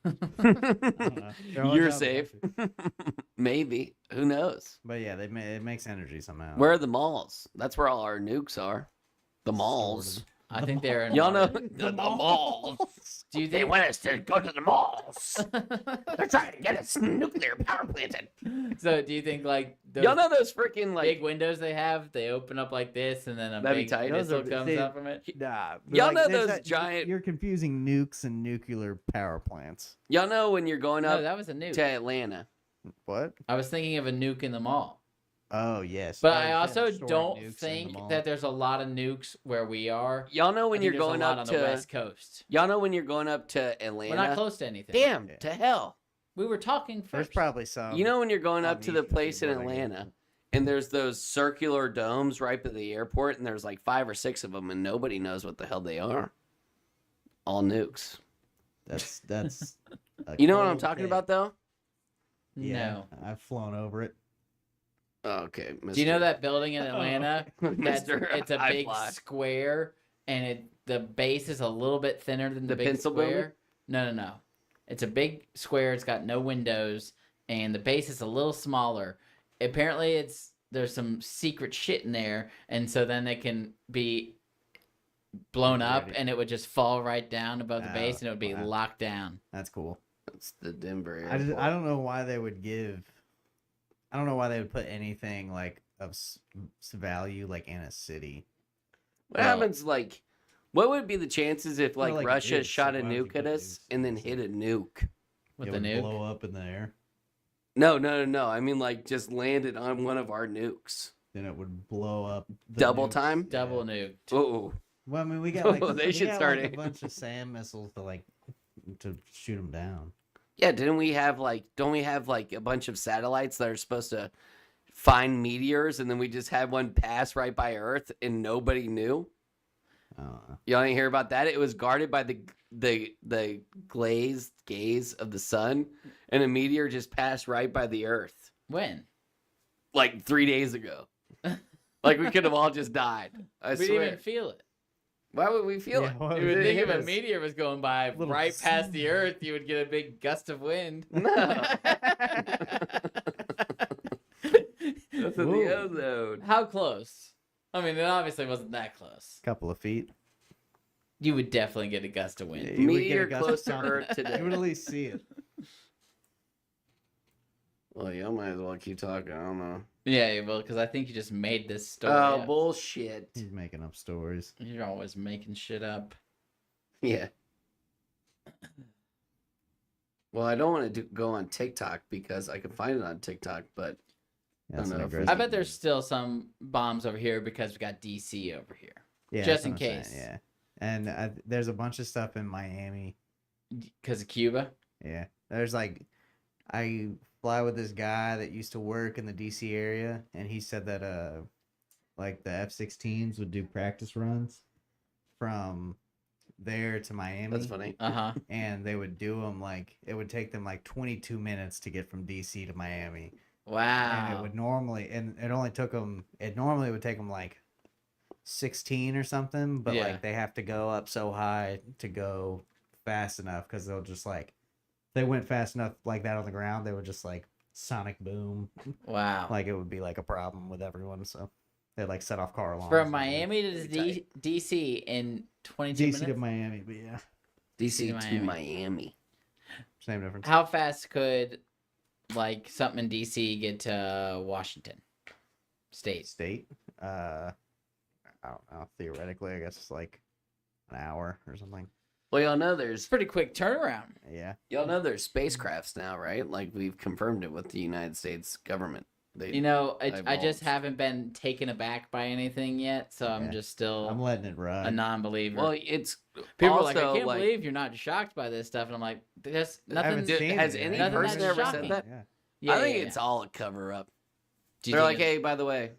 I don't know. They're all You're down the safe. country. Maybe. Who knows? But yeah, it makes energy somehow. Where are the malls? That's where all our nukes are. The malls. I think they're in Y'all know Florida. the malls. Do you They think want us to go to the malls. They're trying to get us nuclear power plants. So do you think like those Y'all know those freaking like big windows they have? They open up like this, and then a That'd be big tight. missile Those are- comes they- out from it. Nah, but Y'all know there's those giant- You're confusing nukes and nuclear power plants. y'all know when you're going No, up that was a nuke. to Atlanta. What? I was thinking of a nuke in the mall. Oh yes. But Oh, I yeah, also storing don't nukes in the think mall. that there's a lot of nukes where we are. Y'all know when I you're think there's going a lot up on to the West Coast. y'all know when you're going up to We're Atlanta. not close to anything. Damn, Yeah. to hell. We were talking There's first. probably some. You know when you're going on up to the the East place in Coast, like- Atlanta and there's those circular domes right by the airport and there's like 5 or 6 of them and nobody knows what the hell they are. All nukes. that's. a You know what I'm cold talking take. about though? Yeah, No. I've flown over it. Oh, okay. Do you know that building in Atlanta? That's, Mr. it's a I big Fly. square, and the base is a little bit thinner than the The big pencil square. building? No. It's a big square. It's got no windows, and the base is a little smaller. Apparently, there's some secret shit in there, and so then it can be blown up, Ready. and it would just fall right down above the Oh, base, and it would be wow. locked down. That's cool. It's the Denver I airport. don't know why they would give. I don't know why they would put anything like of value like in a city. What Well- happens like what would be the chances if like, like Russia nukes, shot a like, why would you nuke at put us nukes and in then the hit a city? nuke? With It the would nuke, blow up in the air. No. I mean like just landed on one of our nukes. Then it would blow up. the Double nukes. time? double nuke. Oh, Well, I mean, we got like They we should got, start like, it. a bunch of SAM missiles to shoot them down. yeah. Don't we have like a bunch of satellites that are supposed to find meteors and then we just had one pass right by Earth and nobody knew? Y'all didn't hear about that? It was guarded by the glazed gaze of the sun, and a meteor just passed right by the Earth When? like 3 days ago. Like we could have all just died. I We didn't swear. even feel it. Why would we feel Yeah, it? why It would would it Think hit if a us. meteor was going by Little right past the Earth, you would get a big gust of wind. No. That's in the Whoa. ozone. How close? I mean, it obviously wasn't that close. Couple of feet. You would definitely get a gust of Yeah, wind. you would get Meteor a gust close of to something. Earth today. You would at least see it. Well, y'all might as well keep talking. I don't know. Yeah, well, because I think you just made this story Oh, up. bullshit. He's making up stories. You're always making shit up. Yeah. Well, I don't want to go on TikTok because I can find it on TikTok, but That's know an if aggressive I bet there's move. still some bombs over here because we got DC over here. Yeah, just that's in what I'm saying, case. Yeah, and there's a bunch of stuff in Miami. Because of Cuba? Yeah, there's like, I fly with this guy that used to work in the DC area, and he said that like the F-16s would do practice runs from there to Miami. that's funny. Uh-huh. And they would do them like it would take them like 22 minutes to get from DC to Miami, and it Wow. would normally, and it only took them. It normally would take them like 16 or something, but Yeah. like they have to go up so high to go fast enough because they'll just like if they went fast enough like that on the ground, they would just like sonic boom. Wow. Like it would be like a problem with everyone. So they like set off car alarms. From and Miami to Pretty DC in 22 DC minutes. to Miami, but yeah, DC to to Miami. Miami. same difference. How fast could like something in DC get to Washington State? State? I don't know. Theoretically, I guess it's like an hour or something. Well, y'all know It's there's pretty quick turnaround. Yeah. spacecrafts now, right? Like we've confirmed it with the United States government. They, You know, I Evolves. just haven't been taken aback by anything yet, so I'm Yeah. just still I'm letting it run. a non-believer. well, it's People also are like, I can't like, believe you're not shocked by this stuff, and I'm like, there's I haven't nothing. seen has it any yet. Nothing person that's ever shocking. said that? Yeah. Yeah, I think yeah, it's yeah. all a cover up. Do you They're think like, hey, by the way,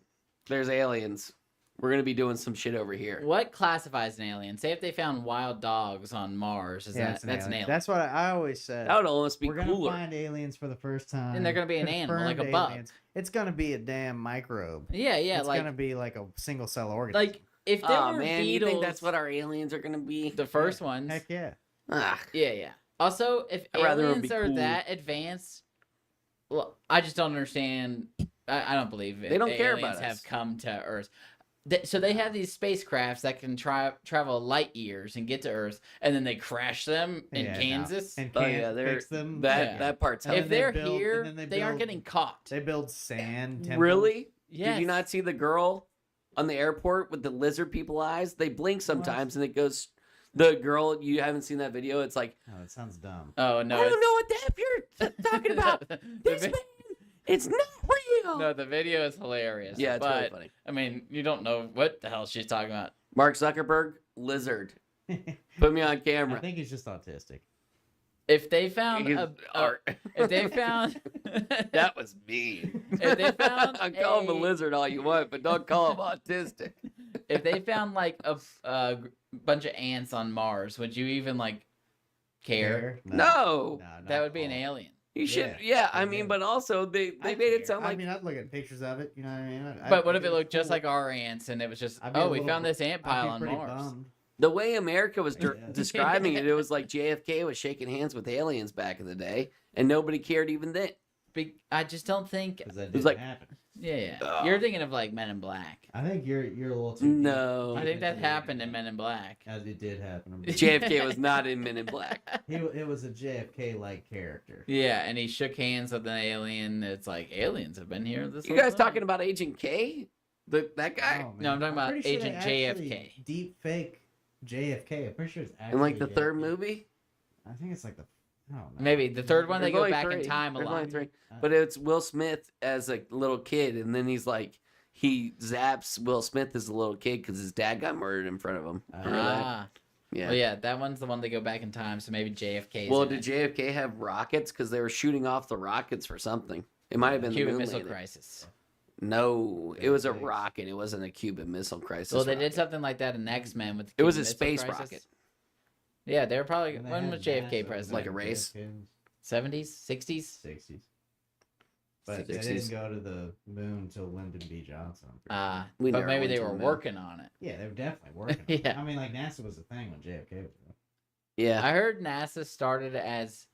there's aliens. We're gonna be doing some shit over here. what classifies an alien? Say if they found wild dogs on Mars, is Yeah, it's that's an alien? That's what I always said. That would almost be We're gonna cooler. find aliens for the first time, And they're gonna be an animal, like a bug. Aliens. It's gonna be a damn microbe. Yeah, yeah, It's like gonna be like a single cell organism. like if there Oh were man, beetles, you think that's what our aliens are gonna be? the first ones. Heck yeah. Ah, Yeah, yeah. Also, if I'd rather it aliens be are cool. that advanced, well, I just don't understand. I don't believe They don't care aliens about have us. come to Earth. So they have these spacecrafts that can travel light years and get to Earth, and then they crash them in Yeah, no. Kansas. And Oh, can't yeah, they're- fix them. that Yeah. that part's And If then they they're build- here, and then they aren't build- getting caught. They build sand temples. really. Yes. Did you not see the girl on the airport with the lizard people eyes? They blink sometimes, and it goes. The girl, you haven't seen that video? It's like Oh, that sounds dumb. Oh no! I don't know what the heck you're talking about. The This vi- man, it's not real. no, the video is hilarious. yeah, it's but really funny. I mean, you don't know what the hell she's talking about. Mark Zuckerberg, lizard. Put me on I camera. think he's just autistic. If they found He's art. if they found That was mean. If they found I'll call him a a- lizard all you want, but don't call him autistic. if they found like a bunch of ants on Mars, would you even like care? No. not That would be an at all. alien. You should, Yeah, yeah. I they mean, do. but also they I'd made it care. sound like I mean, I'd look at pictures of it. You know what I mean? But what if it looked just like our ants and it was just, I'd be a oh, we little found this ant I'd pile be on pretty Mars. bummed. the way America was Yeah. describing it. It was like JFK was shaking hands with aliens back in the day, and nobody cared even then. I just don't think. 'Cause that was didn't like- happen. Yeah, Ugh. you're thinking of like Men in Black. I think you're a little too. No. I think that happened in Men in Black. As it did happen. JFK was not in Men in Black. It was a JFK like character. Yeah, and he shook hands with an alien. It's like aliens have been here this You whole guys time. talking about Agent K? That guy? Oh, No, I'm talking about pretty sure Agent they actually JFK. Deep fake JFK. I'm pretty sure it's actually In like the third JFK. movie? I think it's like the. I don't know. Maybe the third one they There's go only back in three. time a There's only lot. three. But it's Will Smith as a little kid, and then he's like, he zaps Will Smith as a little kid because his dad got murdered in front of him. Remember that? Ah, Yeah. well, yeah, that one's the one they go back in time. So maybe JFK. Well, did JFK have rockets? Because they were shooting off the rockets for something. It might have been the Cuban moon Missile landing. Crisis? No, it was a Thanks. rocket. It wasn't a Cuban Missile Crisis. Well, they rocket. did something like that in X Men with. the It was Cuban a Missile space Crisis. rocket. Yeah, they were probably. And they When had was JFK NASA, president? Like a race? 70s, 60s. 60s. But they 60s. didn't go to the moon until Lyndon B. Johnson. I'm pretty sure. We But never maybe went they to were the moon. working on it. Yeah, they were definitely working. on it. Yeah. I mean, like NASA was a thing when JFK was there. Yeah. I heard NASA started as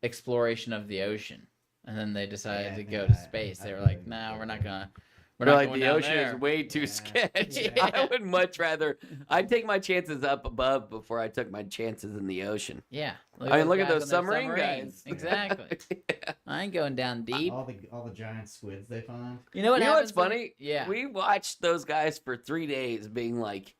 exploration of the ocean, and then they decided Yeah, I to think go to I- space. I They were heard like, it "No, was we're not like gonna. We're They're not like going the down ocean there." is way too Yeah. sketchy. Yeah. I would much rather. I'd take my chances up above before I took my chances in the ocean. Yeah. I mean, look at guys those on their submarine guys. Exactly. Yeah. I ain't going down deep. All the giant squids they find. You know what? You know what's happens when- funny? Yeah. We watched those guys for 3 days being like,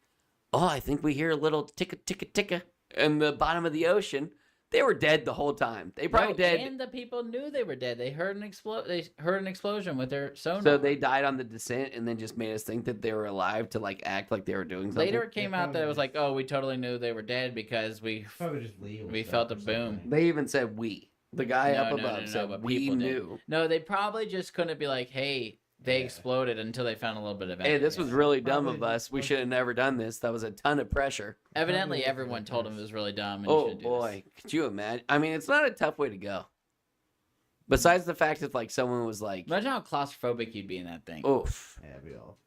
oh, I think we hear a little ticka, ticka, ticka in the bottom of the ocean. They were dead the whole time. They probably No, dead. And the people knew they were dead. They heard an explosion with their sonar. So they died on the descent and then just made us think that they were alive to like act like they were doing something. Later it came They out that it was probably- like, oh, we totally knew they were dead because we. Probably just legal. We stuff felt or a boom. something. They even said we. The guy No, up no, above no, said but we people did. knew. No, they probably just couldn't be like, hey, they Yeah. exploded until they found a little bit of Hey, evidence. this was really dumb of Probably- us. We should have never done this. That was a ton of pressure. Evidently, Probably everyone was told him it first. was really dumb. And you Oh shouldn't do this. boy, could you imagine? I mean, it's not a tough way to go. Besides the fact that like someone was like, Imagine how claustrophobic you'd be in that thing. "Oof." Yeah, we all.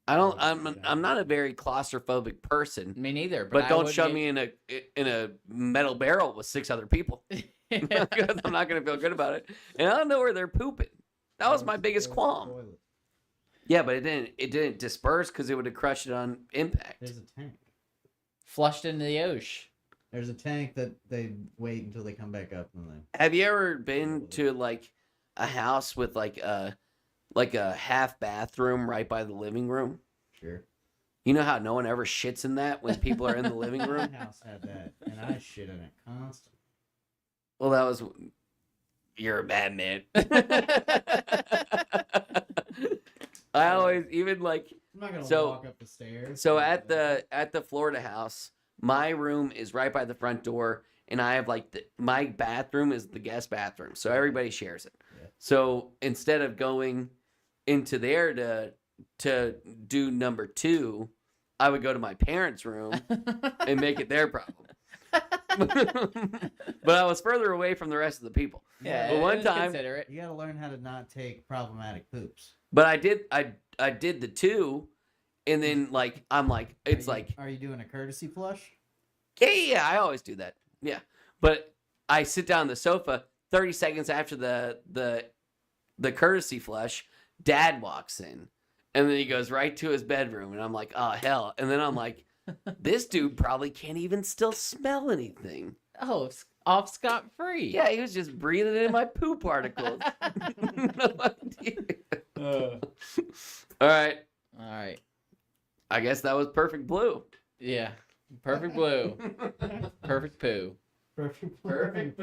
I'm not a very claustrophobic person, Me neither. but I don't would shove be- me in a metal barrel with 6 other people. Because I'm not gonna feel good about it, and I don't know where they're pooping. That was my biggest qualm. Toilet. Yeah, but it didn't disperse because it would have crushed it on impact. There's a tank. Flushed into the ocean. There's a tank that they wait until they come back up and then. Have you ever been to like a house with like a half bathroom right by the living room? Sure. You know how no one ever shits in that when people are in the living My room? house had that, and I shit in it constantly. Well, that was you're a bad man. I always even like I'm not gonna So- walk up the stairs. so at the Florida house, my room is right by the front door, and I have like my bathroom is the guest bathroom, so everybody shares it. Yeah. So instead of going into there to do number 2, I would go to my parents' room and make it their problem. But I was further away from the rest of the people. Yeah, But one it was time- considerate. You gotta learn how to not take problematic poops. But I did the 2, and then like I'm like it's like Are you doing a courtesy flush? yeah, I always do that. Yeah. But I sit down on the sofa 30 seconds after the courtesy flush, Dad walks in. And then he goes right to his bedroom, and I'm like, oh hell. And then I'm like, this dude probably can't even still smell anything. Oh, off scot free. Yeah, he was just breathing in my poop particles. No idea. All right. All right. I guess that was perfect blue. Yeah. Perfect blue. Perfect poo. Perfect. Perfect.